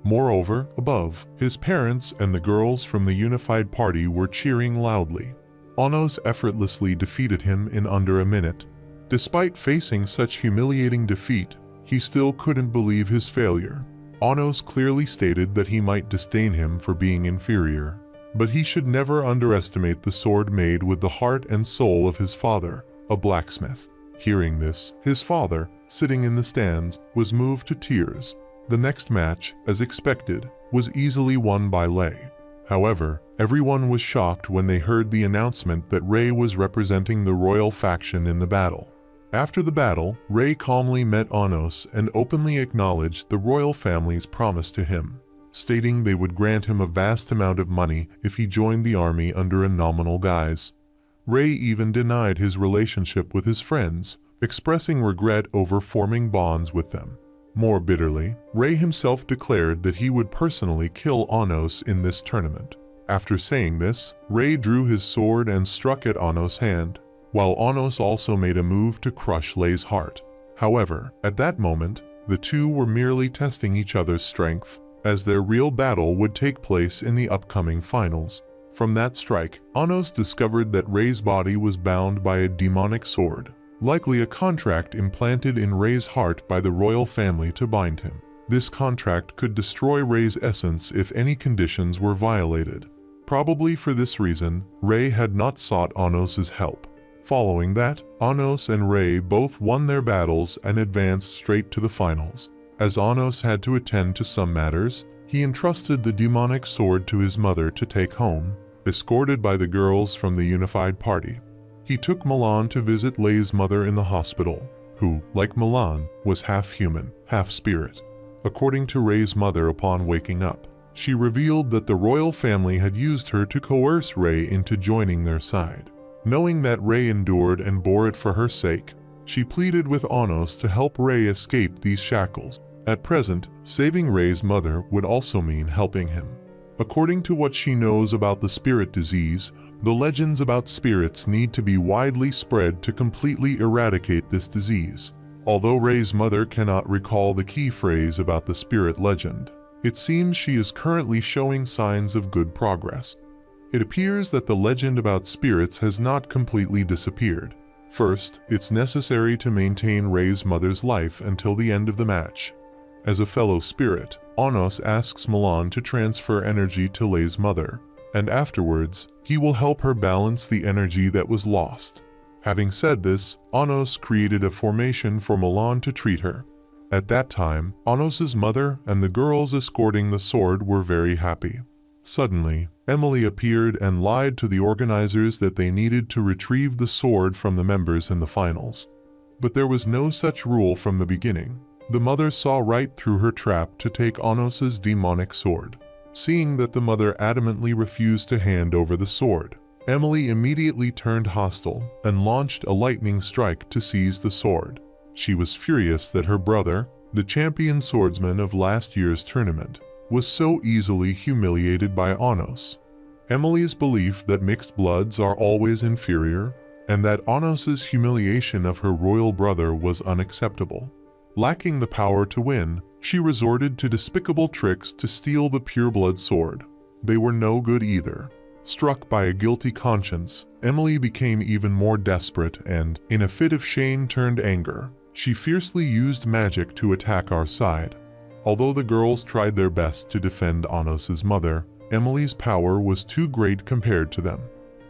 Moreover, above, his parents and the girls from the unified party were cheering loudly. Anos effortlessly defeated him in under a minute. Despite facing such humiliating defeat, he still couldn't believe his failure. Anos clearly stated that he might disdain him for being inferior, but he should never underestimate the sword made with the heart and soul of his father, a blacksmith. Hearing this, his father, sitting in the stands, was moved to tears. The next match, as expected, was easily won by Lay. However, everyone was shocked when they heard the announcement that Ray was representing the royal faction in the battle. After the battle, Ray calmly met Anos and openly acknowledged the royal family's promise to him, stating they would grant him a vast amount of money if he joined the army under a nominal guise. Ray even denied his relationship with his friends, expressing regret over forming bonds with them. More bitterly, Ray himself declared that he would personally kill Anos in this tournament. After saying this, Ray drew his sword and struck at Anos' hand, while Anos also made a move to crush Lay's heart. However, at that moment, the two were merely testing each other's strength, as their real battle would take place in the upcoming finals. From that strike, Anos discovered that Ray's body was bound by a demonic sword, likely a contract implanted in Ray's heart by the royal family to bind him. This contract could destroy Ray's essence if any conditions were violated. Probably for this reason, Ray had not sought Anos' help. Following that, Anos and Ray both won their battles and advanced straight to the finals. As Anos had to attend to some matters, he entrusted the demonic sword to his mother to take home, escorted by the girls from the unified party. He took Milan to visit Lei's mother in the hospital, who, like Milan, was half human, half spirit. According to Rei's mother, upon waking up, she revealed that the royal family had used her to coerce Rei into joining their side. Knowing that Rei endured and bore it for her sake, she pleaded with Anos to help Rei escape these shackles. At present, saving Rei's mother would also mean helping him. According to what she knows about the spirit disease, the legends about spirits need to be widely spread to completely eradicate this disease. Although Rei's mother cannot recall the key phrase about the spirit legend, it seems she is currently showing signs of good progress. It appears that the legend about spirits has not completely disappeared. First, it's necessary to maintain Rei's mother's life until the end of the match. As a fellow spirit, Anos asks Milan to transfer energy to Lei's mother, and afterwards, he will help her balance the energy that was lost. Having said this, Anos created a formation for Milan to treat her. At that time, Anos's mother and the girls escorting the sword were very happy. Suddenly, Emily appeared and lied to the organizers that they needed to retrieve the sword from the members in the finals. But there was no such rule from the beginning. The mother saw right through her trap to take Anos's demonic sword. Seeing that the mother adamantly refused to hand over the sword, Emily immediately turned hostile and launched a lightning strike to seize the sword. She was furious that her brother, the champion swordsman of last year's tournament, was so easily humiliated by Anos. Emily's belief that mixed bloods are always inferior, and that Anos's humiliation of her royal brother was unacceptable. Lacking the power to win, she resorted to despicable tricks to steal the pureblood sword. They were no good either. Struck by a guilty conscience, Emily became even more desperate and, in a fit of shame turned anger, she fiercely used magic to attack our side. Although the girls tried their best to defend Anos's mother, Emily's power was too great compared to them.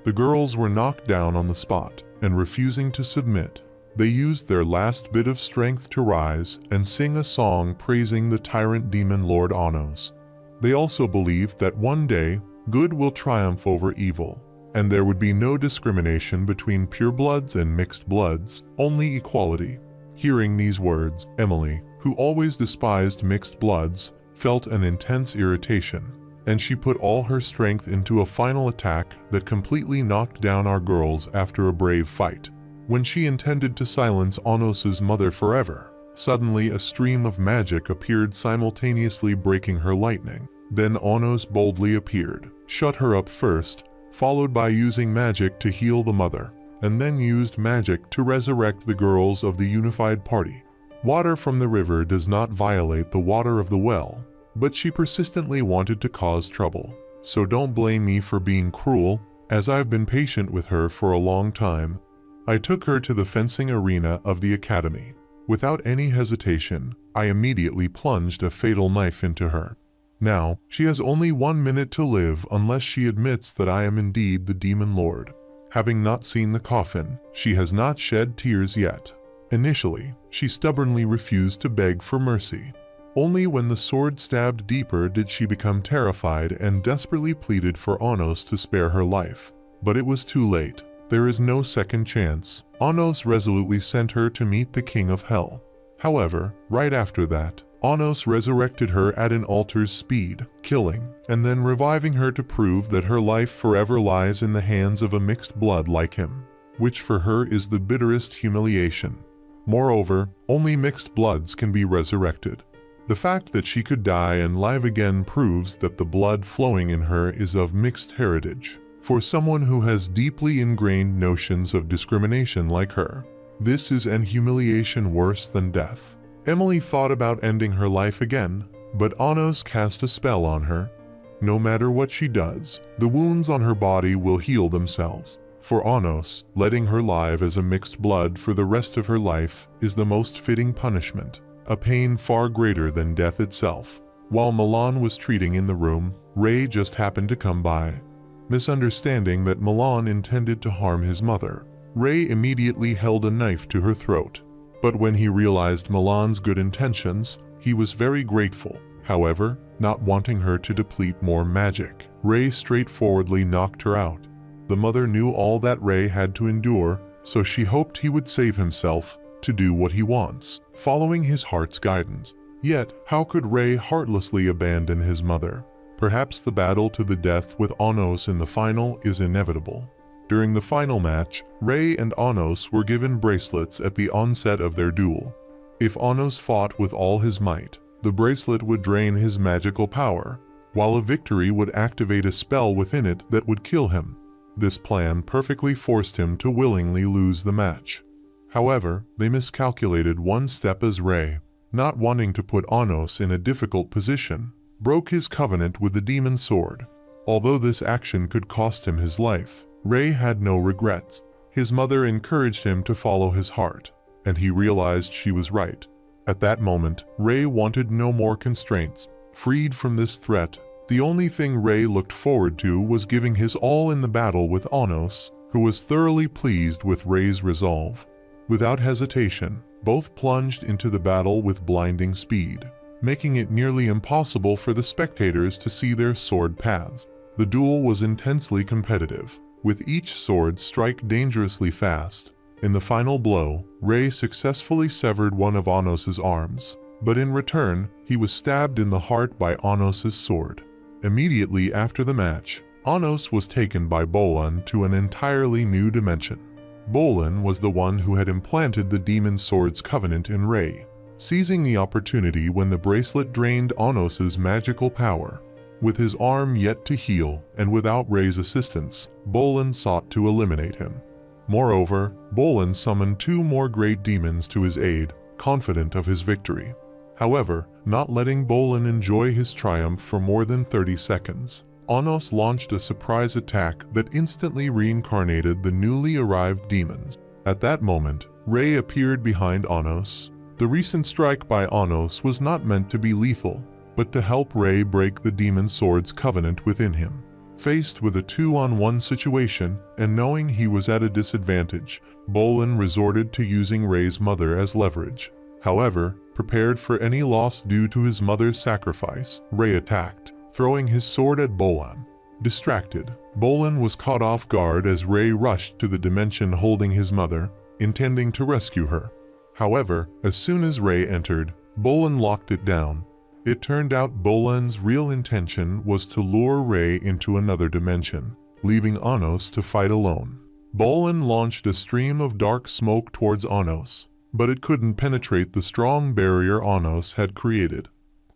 The girls were knocked down on the spot, and refusing to submit, they used their last bit of strength to rise and sing a song praising the tyrant demon Lord Anos. They also believed that one day, good will triumph over evil, and there would be no discrimination between purebloods and mixed bloods, only equality. Hearing these words, Emily, who always despised mixed bloods, felt an intense irritation, and she put all her strength into a final attack that completely knocked down our girls after a brave fight. When she intended to silence Anos's mother forever, suddenly a stream of magic appeared, simultaneously breaking her lightning. Then Anos boldly appeared, shut her up first, followed by using magic to heal the mother, and then used magic to resurrect the girls of the unified party. Water from the river does not violate the water of the well, but she persistently wanted to cause trouble. So don't blame me for being cruel, as I've been patient with her for a long time. I took her to the fencing arena of the academy. Without any hesitation, I immediately plunged a fatal knife into her. Now, she has only 1 minute to live unless she admits that I am indeed the Demon Lord. Having not seen the coffin, she has not shed tears yet. Initially, she stubbornly refused to beg for mercy. Only when the sword stabbed deeper did she become terrified and desperately pleaded for Anos to spare her life. But it was too late. There is no second chance. Anos resolutely sent her to meet the King of Hell. However, right after that, Anos resurrected her at an altar's speed, killing, and then reviving her to prove that her life forever lies in the hands of a mixed blood like him, which for her is the bitterest humiliation. Moreover, only mixed bloods can be resurrected. The fact that she could die and live again proves that the blood flowing in her is of mixed heritage. For someone who has deeply ingrained notions of discrimination like her, this is an humiliation worse than death. Emily thought about ending her life again, but Anos cast a spell on her. No matter what she does, the wounds on her body will heal themselves. For Anos, letting her live as a mixed blood for the rest of her life is the most fitting punishment, a pain far greater than death itself. While Milan was treating in the room, Rei just happened to come by. Misunderstanding that Milan intended to harm his mother, Rei immediately held a knife to her throat. But when he realized Milan's good intentions, he was very grateful. However, not wanting her to deplete more magic, Rei straightforwardly knocked her out. The mother knew all that Ray had to endure, so she hoped he would save himself to do what he wants, following his heart's guidance. Yet, how could Ray heartlessly abandon his mother? Perhaps the battle to the death with Anos in the final is inevitable. During the final match, Ray and Anos were given bracelets at the onset of their duel. If Anos fought with all his might, the bracelet would drain his magical power, while a victory would activate a spell within it that would kill him. This plan perfectly forced him to willingly lose the match. However, they miscalculated one step as Ray, not wanting to put Anos in a difficult position, broke his covenant with the demon sword. Although this action could cost him his life, Ray had no regrets. His mother encouraged him to follow his heart, and he realized she was right. At that moment, Ray wanted no more constraints. Freed from this threat, the only thing Ray looked forward to was giving his all in the battle with Anos, who was thoroughly pleased with Ray's resolve. Without hesitation, both plunged into the battle with blinding speed, making it nearly impossible for the spectators to see their sword paths. The duel was intensely competitive, with each sword strike dangerously fast. In the final blow, Ray successfully severed one of Anos's arms, but in return, he was stabbed in the heart by Anos's sword. Immediately after the match, Anos was taken by Bolin to an entirely new dimension. Bolin was the one who had implanted the demon sword's covenant in Ray, seizing the opportunity when the bracelet drained Anos's magical power. With his arm yet to heal and without Ray's assistance, Bolin sought to eliminate him. Moreover, Bolin summoned two more great demons to his aid, confident of his victory. However, not letting Bolin enjoy his triumph for more than 30 seconds, Anos launched a surprise attack that instantly reincarnated the newly arrived demons. At that moment, Ray appeared behind Anos. The recent strike by Anos was not meant to be lethal, but to help Ray break the demon sword's covenant within him. Faced with a 2-on-1 situation and knowing he was at a disadvantage, Bolin resorted to using Ray's mother as leverage. However, prepared for any loss due to his mother's sacrifice, Ray attacked, throwing his sword at Bolin. Distracted, Bolin was caught off guard as Ray rushed to the dimension holding his mother, intending to rescue her. However, as soon as Ray entered, Bolin locked it down. It turned out Bolin's real intention was to lure Ray into another dimension, leaving Anos to fight alone. Bolin launched a stream of dark smoke towards Anos, but it couldn't penetrate the strong barrier Anos had created.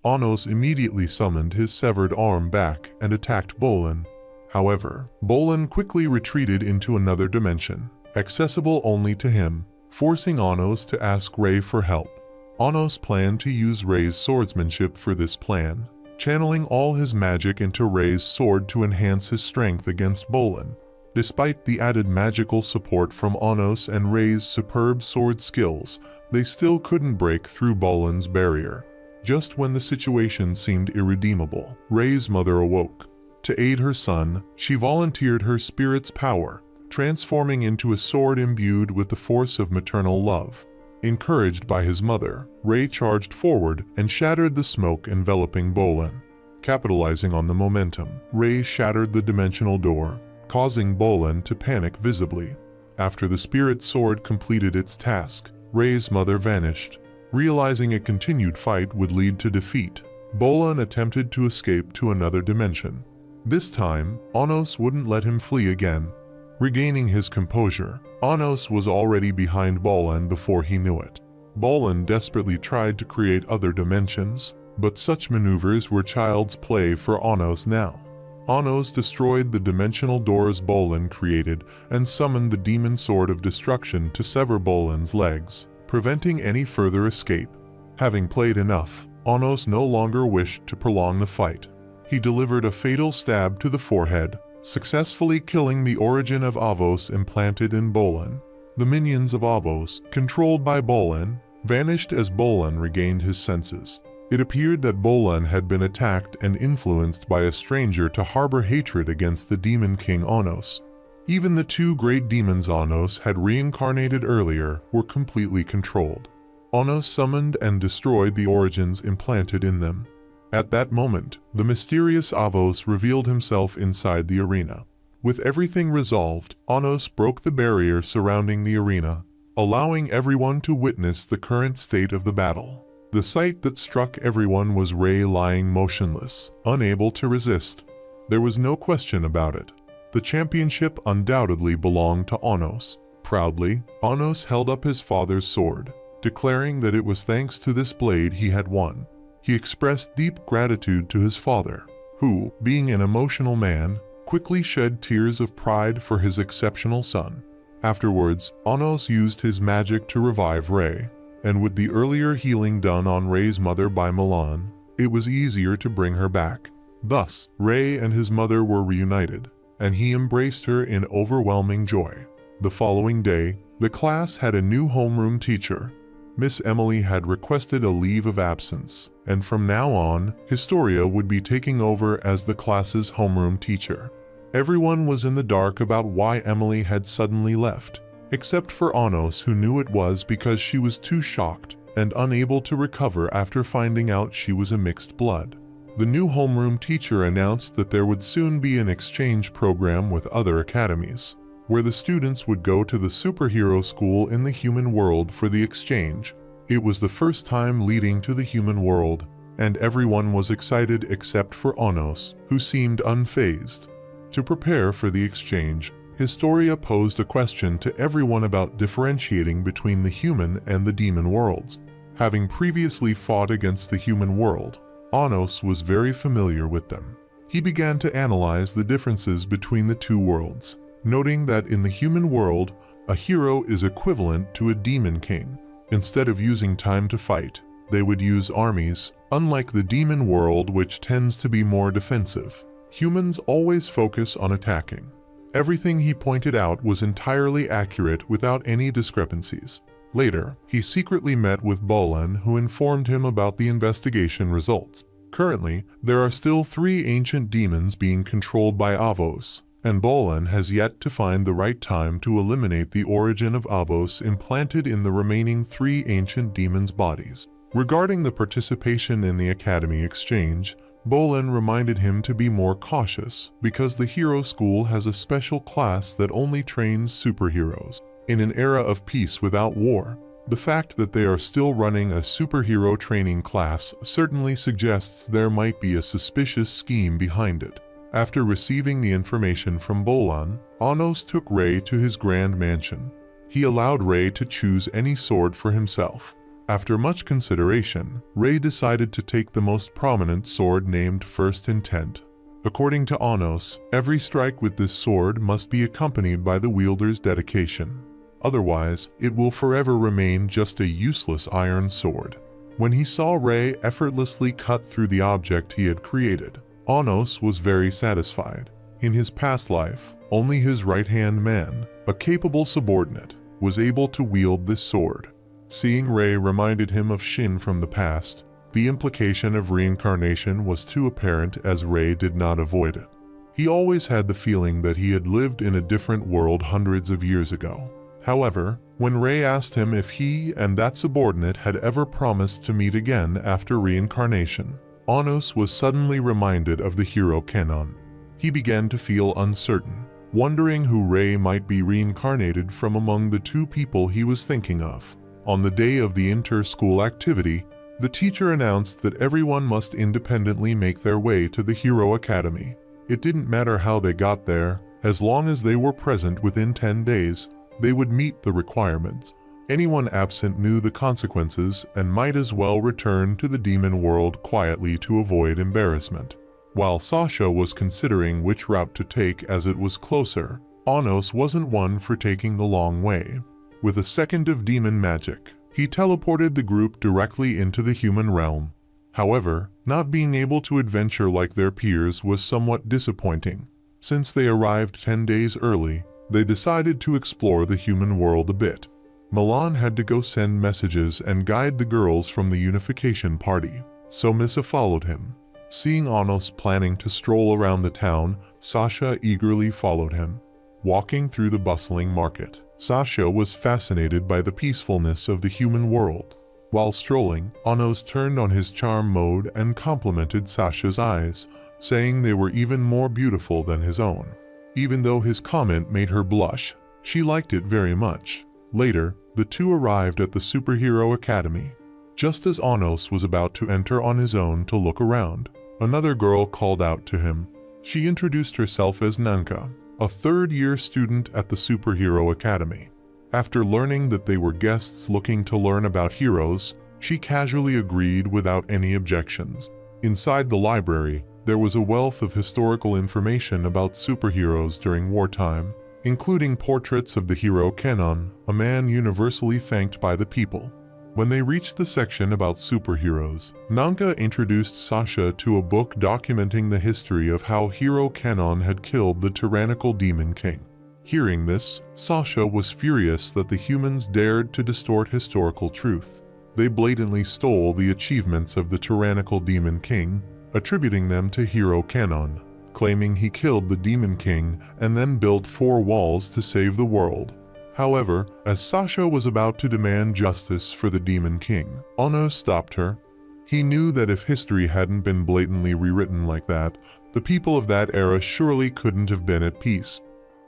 Anos immediately summoned his severed arm back and attacked Bolin. However, Bolin quickly retreated into another dimension, accessible only to him, forcing Anos to ask Ray for help. Anos planned to use Ray's swordsmanship for this plan, channeling all his magic into Ray's sword to enhance his strength against Bolin. Despite the added magical support from Anos and Ray's superb sword skills, they still couldn't break through Bolin's barrier. Just when the situation seemed irredeemable, Ray's mother awoke. To aid her son, she volunteered her spirit's power, transforming into a sword imbued with the force of maternal love. Encouraged by his mother, Ray charged forward and shattered the smoke enveloping Bolin. Capitalizing on the momentum, Ray shattered the dimensional door, causing Bolin to panic visibly. After the spirit sword completed its task, Ray's mother vanished. Realizing a continued fight would lead to defeat, Bolin attempted to escape to another dimension. This time, Anos wouldn't let him flee again. Regaining his composure, Anos was already behind Bolin before he knew it. Bolin desperately tried to create other dimensions, but such maneuvers were child's play for Anos now. Anos destroyed the dimensional doors Bolin created and summoned the demon sword of destruction to sever Bolin's legs, preventing any further escape. Having played enough, Anos no longer wished to prolong the fight. He delivered a fatal stab to the forehead, successfully killing the origin of Avos implanted in Bolin. The minions of Avos, controlled by Bolin, vanished as Bolin regained his senses. It appeared that Bolin had been attacked and influenced by a stranger to harbor hatred against the Demon King Anos. Even the two great demons Anos had reincarnated earlier were completely controlled. Anos summoned and destroyed the origins implanted in them. At that moment, the mysterious Avos revealed himself inside the arena. With everything resolved, Anos broke the barrier surrounding the arena, allowing everyone to witness the current state of the battle. The sight that struck everyone was Rei lying motionless, unable to resist. There was no question about it. The championship undoubtedly belonged to Anos. Proudly, Anos held up his father's sword, declaring that it was thanks to this blade he had won. He expressed deep gratitude to his father, who, being an emotional man, quickly shed tears of pride for his exceptional son. Afterwards, Anos used his magic to revive Rei, and with the earlier healing done on Rei's mother by Milan, it was easier to bring her back. Thus, Rei and his mother were reunited, and he embraced her in overwhelming joy. The following day, the class had a new homeroom teacher. Miss Emily had requested a leave of absence, and from now on, Historia would be taking over as the class's homeroom teacher. Everyone was in the dark about why Emily had suddenly left, except for Anos, who knew it was because she was too shocked and unable to recover after finding out she was a mixed blood. The new homeroom teacher announced that there would soon be an exchange program with other academies, where the students would go to the superhero school in the human world for the exchange. It was the first time leading to the human world, and everyone was excited except for Anos, who seemed unfazed. To prepare for the exchange, Historia posed a question to everyone about differentiating between the human and the demon worlds. Having previously fought against the human world, Anos was very familiar with them. He began to analyze the differences between the two worlds, noting that in the human world, a hero is equivalent to a demon king. Instead of using time to fight, they would use armies, unlike the demon world, which tends to be more defensive. Humans always focus on attacking. Everything he pointed out was entirely accurate without any discrepancies. Later, he secretly met with Bolan, who informed him about the investigation results. Currently, there are still 3 ancient demons being controlled by Avos, and Bolan has yet to find the right time to eliminate the origin of Avos implanted in the remaining 3 ancient demons' bodies. Regarding the participation in the Academy exchange, Bolan reminded him to be more cautious because the hero school has a special class that only trains superheroes. In an era of peace without war, the fact that they are still running a superhero training class certainly suggests there might be a suspicious scheme behind it. After receiving the information from Bolan, Anos took Rei to his grand mansion. He allowed Rei to choose any sword for himself. After much consideration, Rei decided to take the most prominent sword named First Intent. According to Anos, every strike with this sword must be accompanied by the wielder's dedication. Otherwise, it will forever remain just a useless iron sword. When he saw Rei effortlessly cut through the object he had created, Anos was very satisfied. In his past life, only his right-hand man, a capable subordinate, was able to wield this sword. Seeing Rei reminded him of Shin from the past. The implication of reincarnation was too apparent as Rei did not avoid it. He always had the feeling that he had lived in a different world hundreds of years ago. However, when Rei asked him if he and that subordinate had ever promised to meet again after reincarnation, Anos was suddenly reminded of the hero Kenon. He began to feel uncertain, wondering who Rei might be reincarnated from among the 2 people he was thinking of. On the day of the inter-school activity, the teacher announced that everyone must independently make their way to the Hero Academy. It didn't matter how they got there, as long as they were present within 10 days, they would meet the requirements. Anyone absent knew the consequences and might as well return to the demon world quietly to avoid embarrassment. While Sasha was considering which route to take as it was closer, Anos wasn't one for taking the long way. With a second of demon magic, he teleported the group directly into the human realm. However, not being able to adventure like their peers was somewhat disappointing. Since they arrived 10 days early, they decided to explore the human world a bit. Milan had to go send messages and guide the girls from the unification party, so Misa followed him. Seeing Anos planning to stroll around the town, Sasha eagerly followed him. Walking through the bustling market, Sasha was fascinated by the peacefulness of the human world. While strolling, Anos turned on his charm mode and complimented Sasha's eyes, saying they were even more beautiful than his own. Even though his comment made her blush, she liked it very much. Later, the two arrived at the Superhero Academy. Just as Anos was about to enter on his own to look around, another girl called out to him. She introduced herself as Nanka, a third-year student at the Superhero Academy. After learning that they were guests looking to learn about heroes, she casually agreed without any objections. Inside the library, there was a wealth of historical information about superheroes during wartime, including portraits of the hero Kenon, a man universally thanked by the people. When they reached the section about superheroes, Nanka introduced Sasha to a book documenting the history of how hero Kenon had killed the tyrannical Demon King. Hearing this, Sasha was furious that the humans dared to distort historical truth. They blatantly stole the achievements of the tyrannical Demon King, attributing them to hero Kenon, claiming he killed the Demon King and then built 4 walls to save the world. However, as Sasha was about to demand justice for the Demon King, Anos stopped her. He knew that if history hadn't been blatantly rewritten like that, the people of that era surely couldn't have been at peace.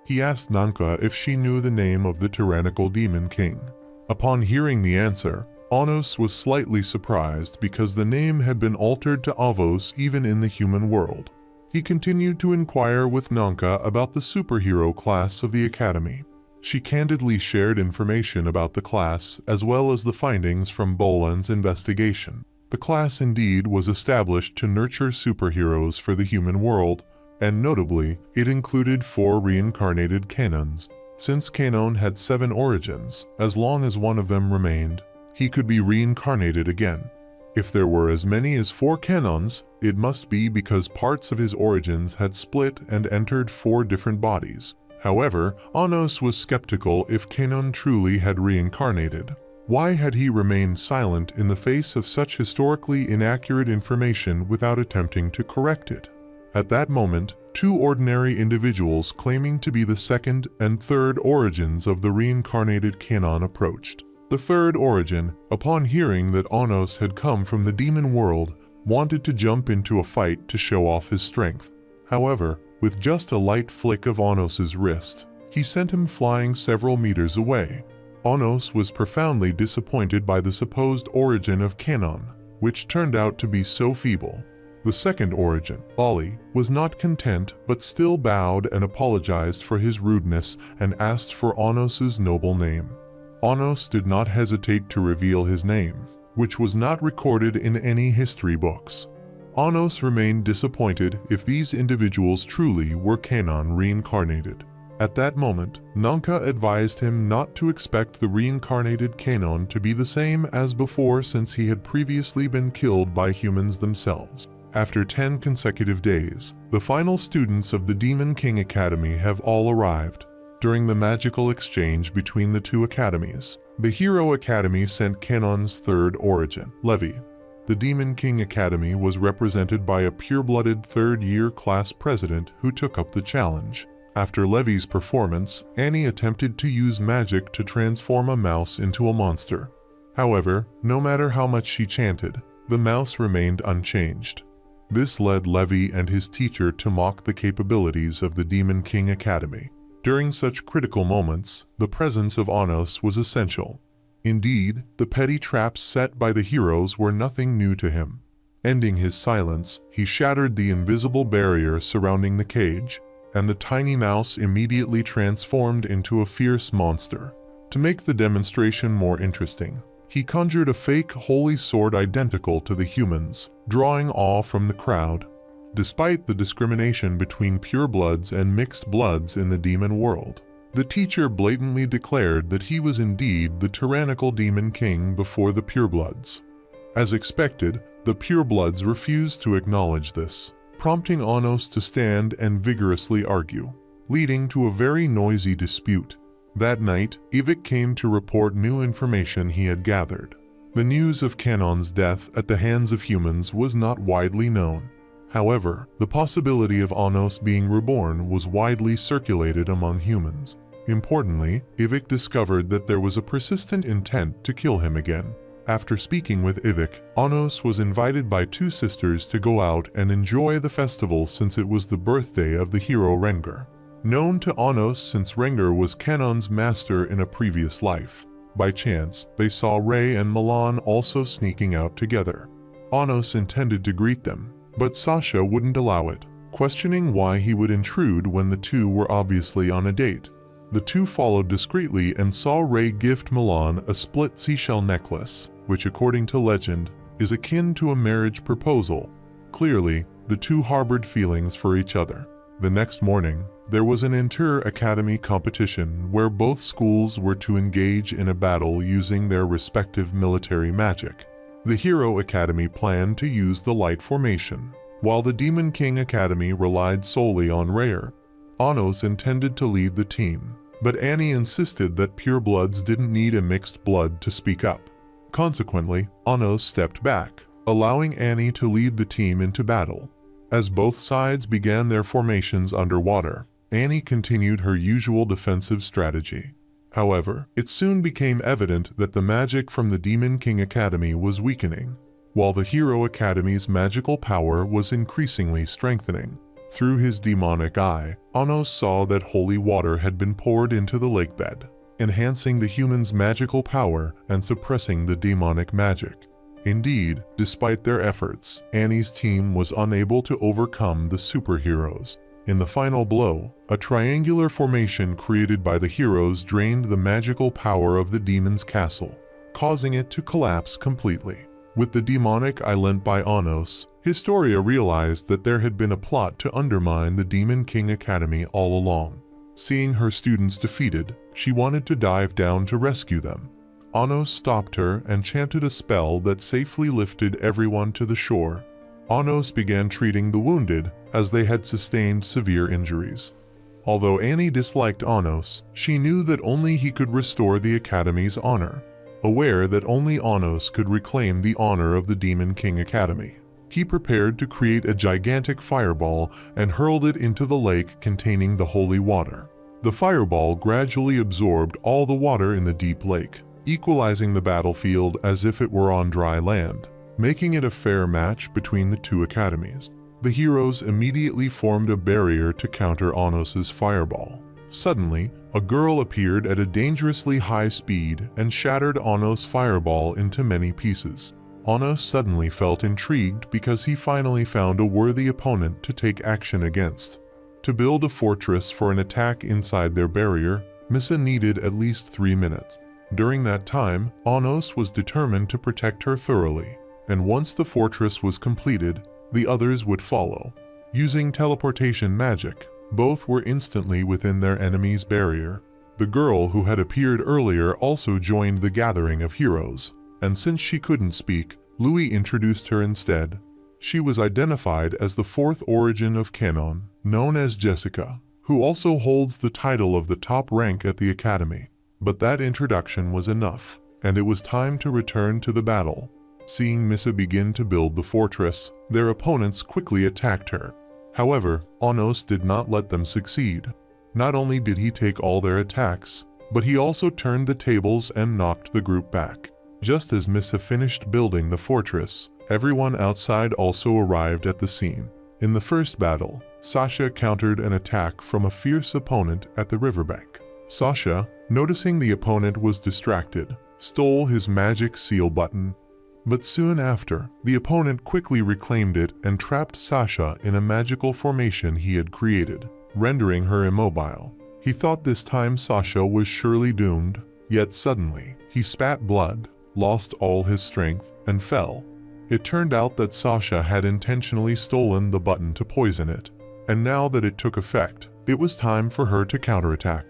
He asked Nanka if she knew the name of the tyrannical Demon King. Upon hearing the answer, Anos was slightly surprised because the name had been altered to Avos even in the human world. He continued to inquire with Nanka about the superhero class of the academy. She candidly shared information about the class as well as the findings from Bolan's investigation. The class indeed was established to nurture superheroes for the human world, and notably, it included 4 reincarnated Kenons. Since Kenon had 7 origins, as long as one of them remained, he could be reincarnated again. If there were as many as 4 Kenons, it must be because parts of his origins had split and entered 4 different bodies. However, Anos was skeptical if Kenon truly had reincarnated. Why had he remained silent in the face of such historically inaccurate information without attempting to correct it? At that moment, 2 ordinary individuals claiming to be the second and third origins of the reincarnated Kenon approached. The third origin, upon hearing that Anos had come from the demon world, wanted to jump into a fight to show off his strength. However, with just a light flick of Anos's wrist, he sent him flying several meters away. Anos was profoundly disappointed by the supposed origin of Kenon, which turned out to be so feeble. The second origin, Ali, was not content but still bowed and apologized for his rudeness and asked for Anos's noble name. Anos did not hesitate to reveal his name, which was not recorded in any history books. Anos remained disappointed if these individuals truly were Kenon reincarnated. At that moment, Nanka advised him not to expect the reincarnated Kenon to be the same as before since he had previously been killed by humans themselves. After 10 consecutive days, the final students of the Demon King Academy have all arrived. During the magical exchange between the 2 academies, the Hero Academy sent Kenon's third origin, Levi. The Demon King Academy was represented by a pure-blooded third-year class president who took up the challenge. After Levi's performance, Annie attempted to use magic to transform a mouse into a monster. However, no matter how much she chanted, the mouse remained unchanged. This led Levi and his teacher to mock the capabilities of the Demon King Academy. During such critical moments, the presence of Anos was essential. Indeed, the petty traps set by the heroes were nothing new to him. Ending his silence, he shattered the invisible barrier surrounding the cage, and the tiny mouse immediately transformed into a fierce monster. To make the demonstration more interesting, he conjured a fake holy sword identical to the humans, drawing awe from the crowd. Despite the discrimination between purebloods and mixed bloods in the demon world, the teacher blatantly declared that he was indeed the tyrannical Demon King before the purebloods. As expected, the purebloods refused to acknowledge this, prompting Anos to stand and vigorously argue, leading to a very noisy dispute. That night, Ivik came to report new information he had gathered. The news of Kenon's death at the hands of humans was not widely known. However, the possibility of Anos being reborn was widely circulated among humans. Importantly, Ivik discovered that there was a persistent intent to kill him again. After speaking with Ivik, Anos was invited by 2 sisters to go out and enjoy the festival since it was the birthday of the hero Rengar. known to Anos since Rengar was Kanon's master in a previous life. By chance, they saw Ray and Milan also sneaking out together. Anos intended to greet them, but Sasha wouldn't allow it, questioning why he would intrude when the two were obviously on a date. The two followed discreetly and saw Ray gift Milan a split seashell necklace, which according to legend, is akin to a marriage proposal. Clearly, the two harbored feelings for each other. The next morning, there was an inter-academy competition where both schools were to engage in a battle using their respective military magic. The Hero Academy planned to use the Light Formation, while the Demon King Academy relied solely on Rare. Anos intended to lead the team, but Annie insisted that purebloods didn't need a mixed blood to speak up. Consequently, Anos stepped back, allowing Annie to lead the team into battle. As both sides began their formations underwater, Annie continued her usual defensive strategy. However, it soon became evident that the magic from the Demon King Academy was weakening, while the Hero Academy's magical power was increasingly strengthening. Through his demonic eye, Anos saw that holy water had been poured into the lakebed, enhancing the human's magical power and suppressing the demonic magic. Indeed, despite their efforts, Annie's team was unable to overcome the superheroes. In the final blow, a triangular formation created by the heroes drained the magical power of the demon's castle, causing it to collapse completely. With the demonic eye lent by Anos, Historia realized that there had been a plot to undermine the Demon King Academy all along. Seeing her students defeated, she wanted to dive down to rescue them. Anos stopped her and chanted a spell that safely lifted everyone to the shore. Anos began treating the wounded, as they had sustained severe injuries. Although Annie disliked Anos, she knew that only he could restore the Academy's honor. Aware that only Anos could reclaim the honor of the Demon King Academy, he prepared to create a gigantic fireball and hurled it into the lake containing the holy water. The fireball gradually absorbed all the water in the deep lake, equalizing the battlefield as if it were on dry land, making it a fair match between the two academies. The heroes immediately formed a barrier to counter Anos's fireball. Suddenly, a girl appeared at a dangerously high speed and shattered Anos' fireball into many pieces. Anos suddenly felt intrigued because he finally found a worthy opponent to take action against. To build a fortress for an attack inside their barrier, Misa needed at least 3 minutes. During that time, Anos was determined to protect her thoroughly, and once the fortress was completed, the others would follow. Using teleportation magic, both were instantly within their enemy's barrier. The girl who had appeared earlier also joined the gathering of heroes, and since she couldn't speak, Louis introduced her instead. She was identified as the fourth origin of Kanon, known as Jessica, who also holds the title of the top rank at the Academy. But that introduction was enough, and it was time to return to the battle. Seeing Misa begin to build the fortress, their opponents quickly attacked her. However, Anos did not let them succeed. Not only did he take all their attacks, but he also turned the tables and knocked the group back. Just as Misa finished building the fortress, everyone outside also arrived at the scene. In the first battle, Sasha countered an attack from a fierce opponent at the riverbank. Sasha, noticing the opponent was distracted, stole his magic seal button. But soon after, the opponent quickly reclaimed it and trapped Sasha in a magical formation he had created, rendering her immobile. He thought this time Sasha was surely doomed, yet suddenly, he spat blood, lost all his strength, and fell. It turned out that Sasha had intentionally stolen the button to poison it, and now that it took effect, it was time for her to counterattack.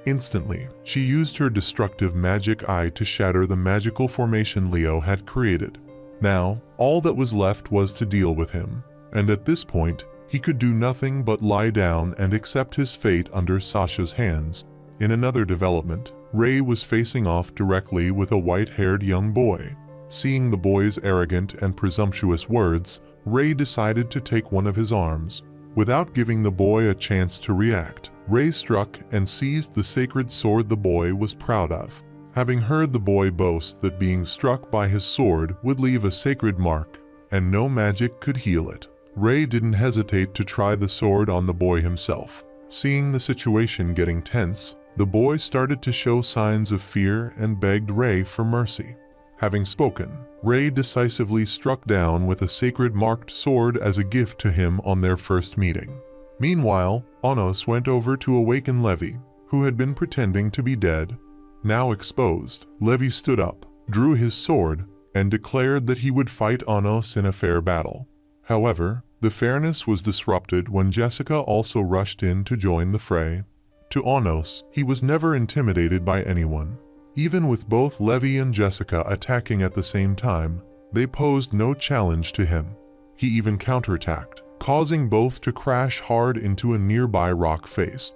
Instantly, she used her destructive magic eye to shatter the magical formation Leo had created. Now, all that was left was to deal with him, and at this point, he could do nothing but lie down and accept his fate under Sasha's hands. In another development, Ray was facing off directly with a white-haired young boy. Seeing the boy's arrogant and presumptuous words, Ray decided to take one of his arms. Without giving the boy a chance to react, Ray struck and seized the sacred sword the boy was proud of. Having heard the boy boast that being struck by his sword would leave a sacred mark, and no magic could heal it, Ray didn't hesitate to try the sword on the boy himself. Seeing the situation getting tense, the boy started to show signs of fear and begged Ray for mercy. Having spoken, Ray decisively struck down with a sacred marked sword as a gift to him on their first meeting. Meanwhile, Anos went over to awaken Levi, who had been pretending to be dead. Now exposed, Levi stood up, drew his sword, and declared that he would fight Anos in a fair battle. However, the fairness was disrupted when Jessica also rushed in to join the fray. To Anos, he was never intimidated by anyone. Even with both Levi and Jessica attacking at the same time, they posed no challenge to him. He even counterattacked, causing both to crash hard into a nearby rock face.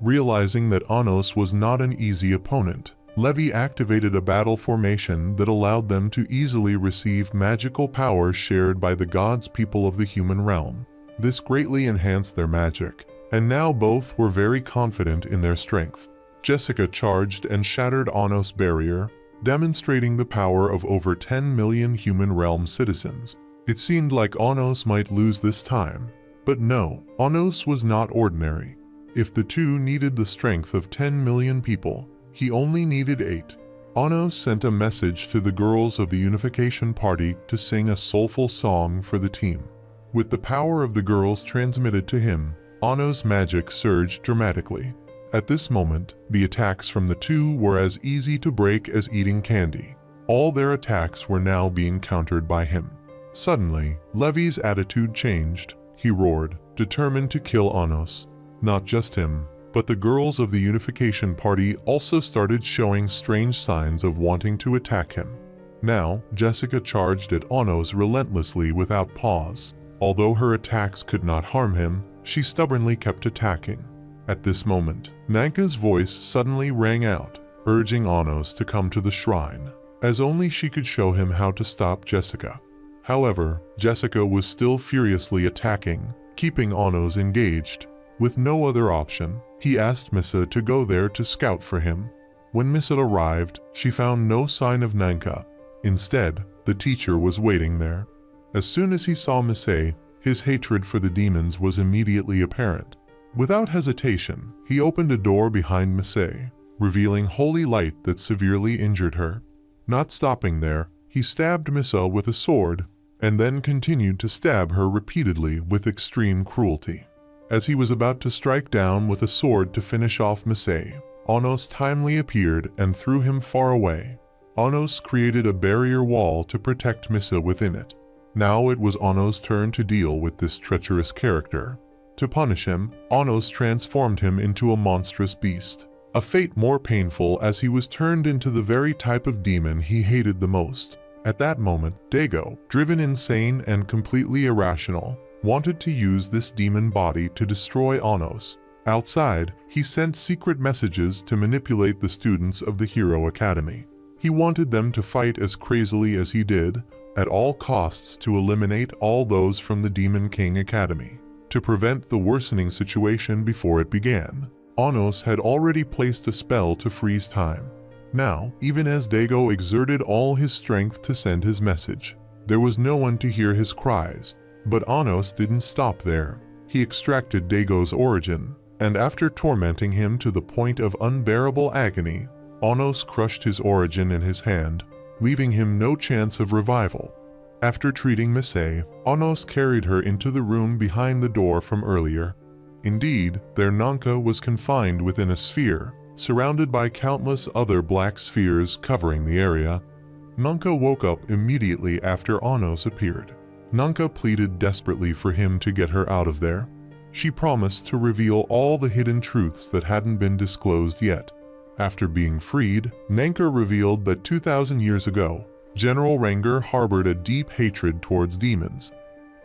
Realizing that Anos was not an easy opponent, Levi activated a battle formation that allowed them to easily receive magical powers shared by the gods people of the human realm. This greatly enhanced their magic, and now both were very confident in their strength. Jessica charged and shattered Anos' barrier, demonstrating the power of over 10 million human realm citizens. It seemed like Anos might lose this time, but no, Anos was not ordinary. If the two needed the strength of 10 million people, he only needed 8. Anos sent a message to the girls of the Unification Party to sing a soulful song for the team. With the power of the girls transmitted to him, Anos' magic surged dramatically. At this moment, the attacks from the two were as easy to break as eating candy. All their attacks were now being countered by him. Suddenly, Levi's attitude changed. He roared, determined to kill Anos. Not just him, but the girls of the Unification Party also started showing strange signs of wanting to attack him. Now, Jessica charged at Anos relentlessly without pause. Although her attacks could not harm him, she stubbornly kept attacking. At this moment, Nanka's voice suddenly rang out, urging Anos to come to the shrine, as only she could show him how to stop Jessica. However, Jessica was still furiously attacking, keeping Anos engaged. With no other option, he asked Misa to go there to scout for him. When Misa arrived, she found no sign of Nanka. Instead, the teacher was waiting there. As soon as he saw Misa, his hatred for the demons was immediately apparent. Without hesitation, he opened a door behind Misa, revealing holy light that severely injured her. Not stopping there, he stabbed Misa with a sword, and then continued to stab her repeatedly with extreme cruelty. As he was about to strike down with a sword to finish off Misa, Anos timely appeared and threw him far away. Anos created a barrier wall to protect Misa within it. Now it was Anos' turn to deal with this treacherous character. To punish him, Anos transformed him into a monstrous beast, a fate more painful as he was turned into the very type of demon he hated the most. At that moment, Dago, driven insane and completely irrational, wanted to use this demon body to destroy Anos. Outside, he sent secret messages to manipulate the students of the Hero Academy. He wanted them to fight as crazily as he did, at all costs to eliminate all those from the Demon King Academy. To prevent the worsening situation before it began, Anos had already placed a spell to freeze time. Now, even as Dago exerted all his strength to send his message, there was no one to hear his cries. But Anos didn't stop there. He extracted Dago's origin, and after tormenting him to the point of unbearable agony, Anos crushed his origin in his hand, leaving him no chance of revival. After treating Misa, Anos carried her into the room behind the door from earlier. Indeed, their Nanka was confined within a sphere, surrounded by countless other black spheres covering the area. Nanka woke up immediately after Anos appeared. Nanka pleaded desperately for him to get her out of there. She promised to reveal all the hidden truths that hadn't been disclosed yet. After being freed, Nanka revealed that 2,000 years ago, General Renger harbored a deep hatred towards demons.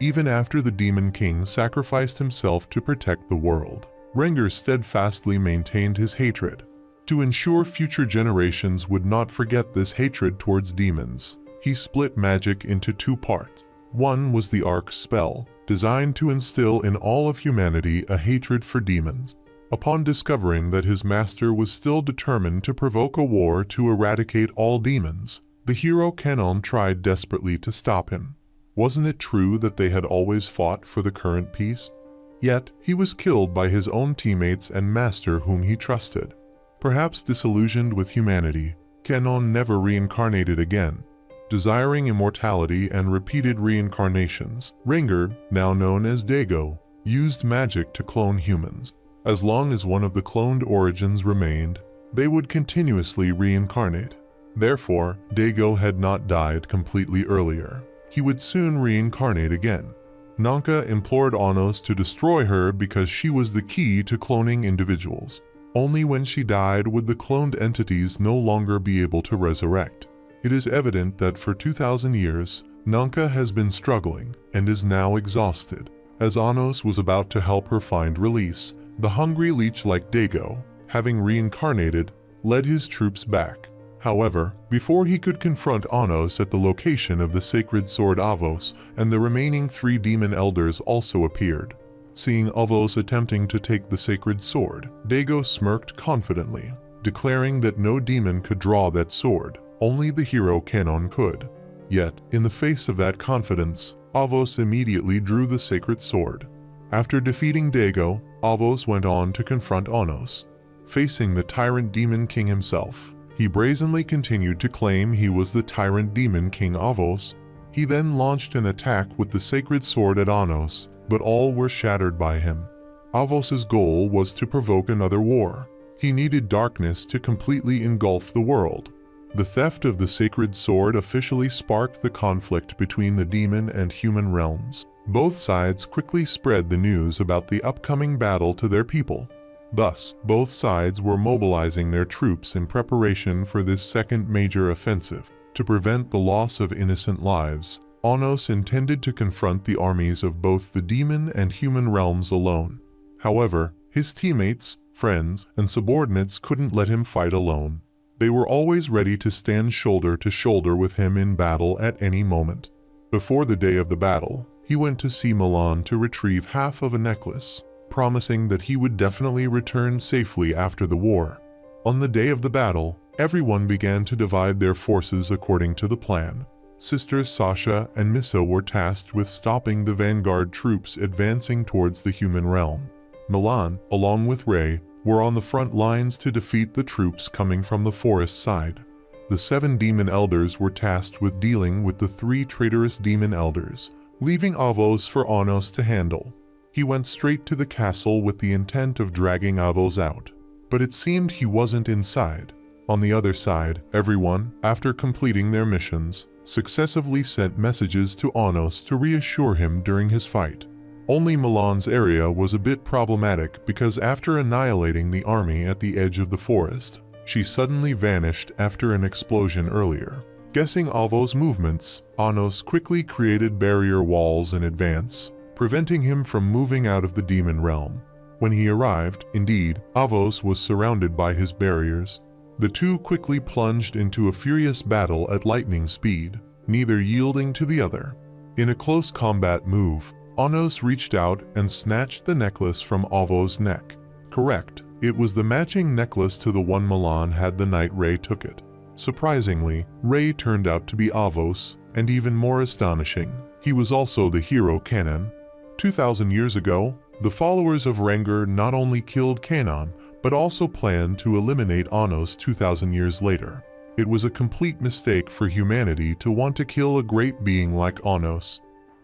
Even after the Demon King sacrificed himself to protect the world, Renger steadfastly maintained his hatred. To ensure future generations would not forget this hatred towards demons, he split magic into 2 parts. One was the Arc spell, designed to instill in all of humanity a hatred for demons. Upon discovering that his master was still determined to provoke a war to eradicate all demons, the hero Canon tried desperately to stop him. Wasn't it true that they had always fought for the current peace? Yet, he was killed by his own teammates and master whom he trusted. Perhaps disillusioned with humanity, Kenon never reincarnated again. Desiring immortality and repeated reincarnations, Rengar, now known as Daigo, used magic to clone humans. As long as one of the cloned origins remained, they would continuously reincarnate. Therefore, Daigo had not died completely earlier. He would soon reincarnate again. Nanka implored Anos to destroy her because she was the key to cloning individuals. Only when she died would the cloned entities no longer be able to resurrect. It is evident that for 2,000 years, Nanka has been struggling and is now exhausted. As Anos was about to help her find release, the hungry leech like Daigo, having reincarnated, led his troops back. However, before he could confront Anos at the location of the sacred sword Avos, and the remaining 3 demon elders also appeared. Seeing Avos attempting to take the sacred sword, Daigo smirked confidently, declaring that no demon could draw that sword, only the hero Kenon could. Yet, in the face of that confidence, Avos immediately drew the sacred sword. After defeating Daigo, Avos went on to confront Anos. Facing the tyrant demon king himself, he brazenly continued to claim he was the tyrant demon king Avos. He then launched an attack with the sacred sword at Anos, but all were shattered by him. Avos's goal was to provoke another war. He needed darkness to completely engulf the world. The theft of the sacred sword officially sparked the conflict between the demon and human realms. Both sides quickly spread the news about the upcoming battle to their people. Thus, both sides were mobilizing their troops in preparation for this second major offensive. To prevent the loss of innocent lives, Anos intended to confront the armies of both the demon and human realms alone. However, his teammates, friends, and subordinates couldn't let him fight alone. They were always ready to stand shoulder to shoulder with him in battle at any moment. Before the day of the battle, he went to see Milan to retrieve half of a necklace, promising that he would definitely return safely after the war. On the day of the battle, everyone began to divide their forces according to the plan. Sisters Sasha and Misa were tasked with stopping the vanguard troops advancing towards the human realm. Milan, along with Rei, were on the front lines to defeat the troops coming from the forest side. The 7 demon elders were tasked with dealing with the 3 traitorous demon elders, leaving Avos for Anos to handle. He went straight to the castle with the intent of dragging Avos out, but it seemed he wasn't inside. On the other side, everyone, after completing their missions, successively sent messages to Anos to reassure him during his fight. Only Milan's area was a bit problematic because after annihilating the army at the edge of the forest, she suddenly vanished after an explosion earlier. Guessing Avos' movements, Anos quickly created barrier walls in advance, preventing him from moving out of the demon realm. When he arrived, indeed, Avos was surrounded by his barriers. The two quickly plunged into a furious battle at lightning speed, neither yielding to the other. In a close combat move, Anos reached out and snatched the necklace from Avos' neck. Correct, it was the matching necklace to the one Milan had the night Rei took it. Surprisingly, Rei turned out to be Avos, and even more astonishing, he was also the hero Kenon. 2,000 years ago, the followers of Rengar not only killed Kenon, but also planned to eliminate Anos 2,000 years later. It was a complete mistake for humanity to want to kill a great being like Anos.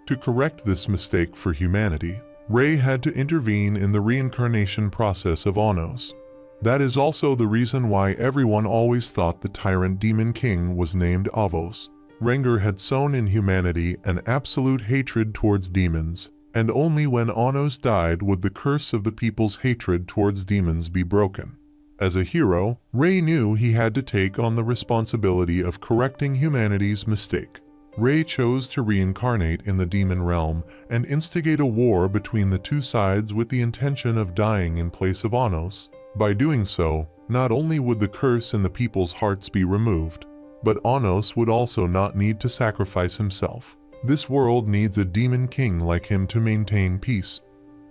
To correct this mistake for humanity, Rei had to intervene in the reincarnation process of Anos. That is also the reason why everyone always thought the tyrant demon king was named Avos. Rengar had sown in humanity an absolute hatred towards demons, and only when Anos died would the curse of the people's hatred towards demons be broken. As a hero, Rei knew he had to take on the responsibility of correcting humanity's mistake. Rei chose to reincarnate in the demon realm and instigate a war between the two sides with the intention of dying in place of Anos. By doing so, not only would the curse in the people's hearts be removed, but Anos would also not need to sacrifice himself. This world needs a demon king like him to maintain peace.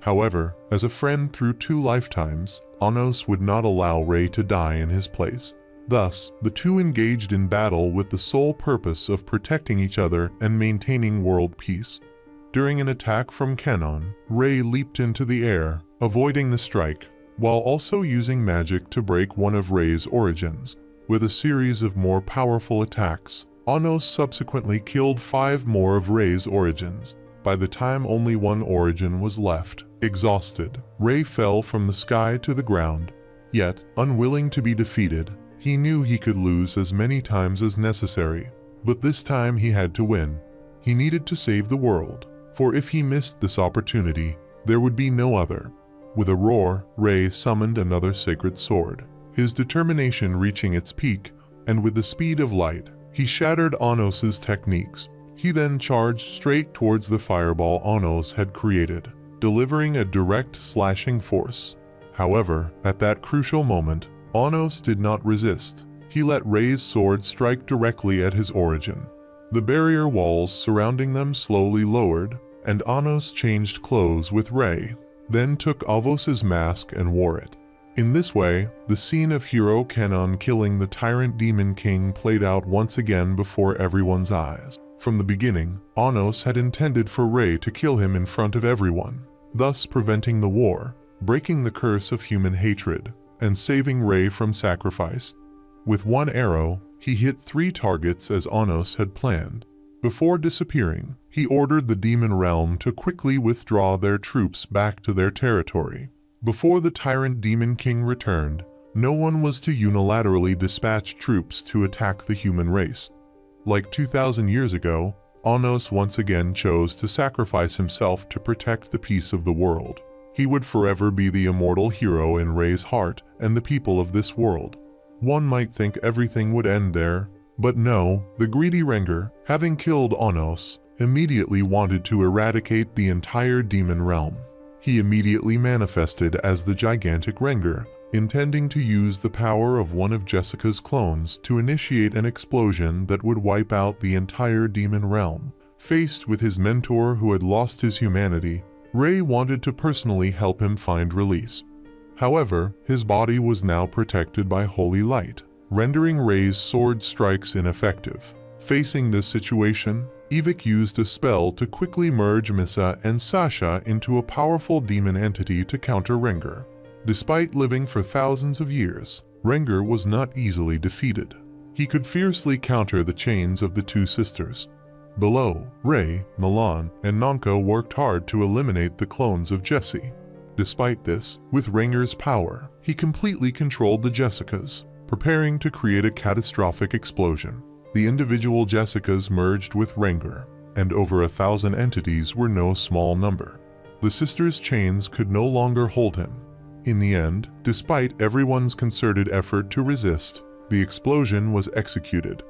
However, as a friend through 2 lifetimes, Anos would not allow Rei to die in his place. Thus, the two engaged in battle with the sole purpose of protecting each other and maintaining world peace. During an attack from Kenon, Ray leaped into the air, avoiding the strike, while also using magic to break one of Ray's origins. With a series of more powerful attacks, Anos subsequently killed 5 more of Ray's origins. By the time only one origin was left, exhausted, Ray fell from the sky to the ground. Yet, unwilling to be defeated, he knew he could lose as many times as necessary. But this time he had to win. He needed to save the world, for if he missed this opportunity, there would be no other. With a roar, Ray summoned another sacred sword, his determination reaching its peak, and with the speed of light, he shattered Anos's techniques. He then charged straight towards the fireball Anos had created, delivering a direct slashing force. However, at that crucial moment, Anos did not resist. He let Ray's sword strike directly at his origin. The barrier walls surrounding them slowly lowered, and Anos changed clothes with Ray, then took Avos's mask and wore it. In this way, the scene of hero Kenon killing the tyrant demon king played out once again before everyone's eyes. From the beginning, Anos had intended for Ray to kill him in front of everyone, thus preventing the war, breaking the curse of human hatred, and saving Ray from sacrifice. With one arrow, he hit 3 targets as Anos had planned. Before disappearing, he ordered the demon realm to quickly withdraw their troops back to their territory. Before the tyrant demon king returned, no one was to unilaterally dispatch troops to attack the human race. Like 2,000 years ago, Anos once again chose to sacrifice himself to protect the peace of the world. He would forever be the immortal hero in Ray's heart and the people of this world. One might think everything would end there, but no, the greedy Rengar, having killed Anos, immediately wanted to eradicate the entire demon realm. He immediately manifested as the gigantic Rengar, intending to use the power of one of Jessica's clones to initiate an explosion that would wipe out the entire demon realm. Faced with his mentor who had lost his humanity, Ray wanted to personally help him find release. However, his body was now protected by holy light, rendering Ray's sword strikes ineffective. Facing this situation, Ivik used a spell to quickly merge Misa and Sasha into a powerful demon entity to counter Rengar. Despite living for thousands of years, Rengar was not easily defeated. He could fiercely counter the chains of the 2 sisters. Below, Ray, Milan, and Nanka worked hard to eliminate the clones of Jessie. Despite this, with Rengar's power, he completely controlled the Jessicas, preparing to create a catastrophic explosion. The individual Jessicas merged with Rengar, and over 1,000 entities were no small number. The sisters' chains could no longer hold him. In the end, despite everyone's concerted effort to resist, the explosion was executed.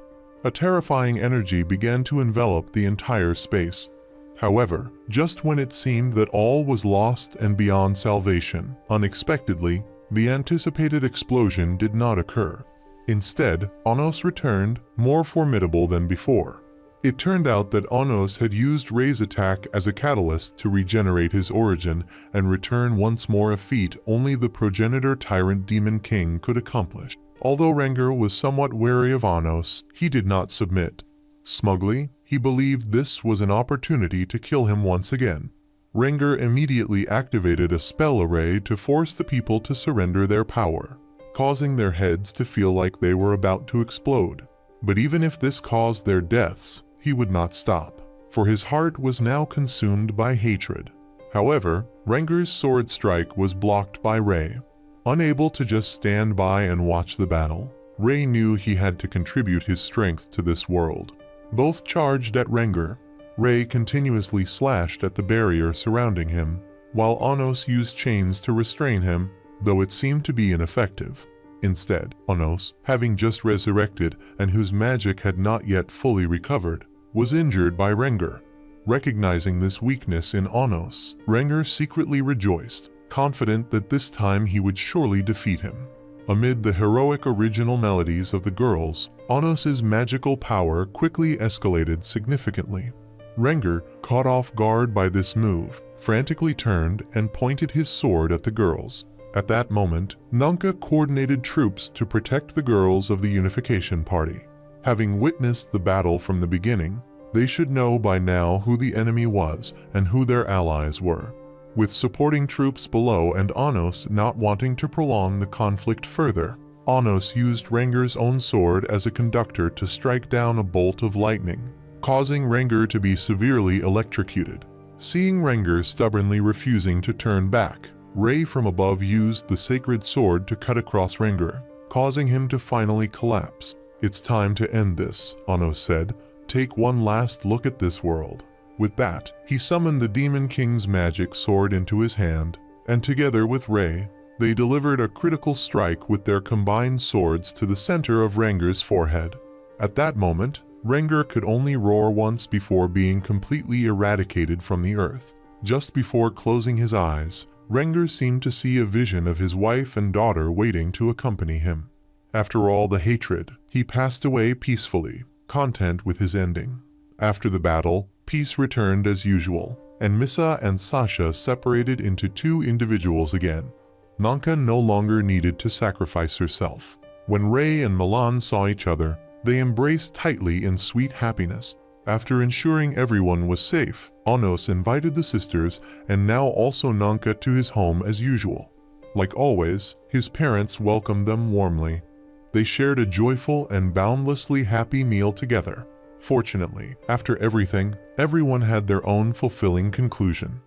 A terrifying energy began to envelop the entire space. However, just when it seemed that all was lost and beyond salvation, unexpectedly, the anticipated explosion did not occur. Instead, Anos returned, more formidable than before. It turned out that Anos had used Ray's attack as a catalyst to regenerate his origin and return once more, a feat only the progenitor tyrant demon king could accomplish. Although Rengar was somewhat wary of Anos, he did not submit. Smugly, he believed this was an opportunity to kill him once again. Rengar immediately activated a spell array to force the people to surrender their power, causing their heads to feel like they were about to explode. But even if this caused their deaths, he would not stop, for his heart was now consumed by hatred. However, Rengar's sword strike was blocked by Ray. Unable to just stand by and watch the battle, Ray knew he had to contribute his strength to this world. Both charged at Rengar. Ray continuously slashed at the barrier surrounding him, while Anos used chains to restrain him, though it seemed to be ineffective. Instead, Anos, having just resurrected and whose magic had not yet fully recovered, was injured by Rengar. Recognizing this weakness in Anos, Rengar secretly rejoiced, confident that this time he would surely defeat him. Amid the heroic original melodies of the girls, Anos's magical power quickly escalated significantly. Rengar, caught off guard by this move, frantically turned and pointed his sword at the girls. At that moment, Nanka coordinated troops to protect the girls of the Unification Party. Having witnessed the battle from the beginning, They should know by now who the enemy was and who their allies were. With supporting troops below and Anos not wanting to prolong the conflict further, Anos used Rengar's own sword as a conductor to strike down a bolt of lightning, causing Rengar to be severely electrocuted. Seeing Rengar stubbornly refusing to turn back, Ray from above used the sacred sword to cut across Rengar, causing him to finally collapse. "It's time to end this," Anos said. "Take one last look at this world." With that, he summoned the Demon King's magic sword into his hand, and together with Ray, they delivered a critical strike with their combined swords to the center of Rengar's forehead. At that moment, Rengar could only roar once before being completely eradicated from the earth. Just before closing his eyes, Rengar seemed to see a vision of his wife and daughter waiting to accompany him. After all the hatred, he passed away peacefully, content with his ending. After the battle, peace returned as usual, and Misa and Sasha separated into two individuals again. Nanka no longer needed to sacrifice herself. When Ray and Milan saw each other, they embraced tightly in sweet happiness. After ensuring everyone was safe, Anos invited the sisters and now also Nanka to his home as usual. Like always, his parents welcomed them warmly. They shared a joyful and boundlessly happy meal together. Fortunately, after everything, everyone had their own fulfilling conclusion.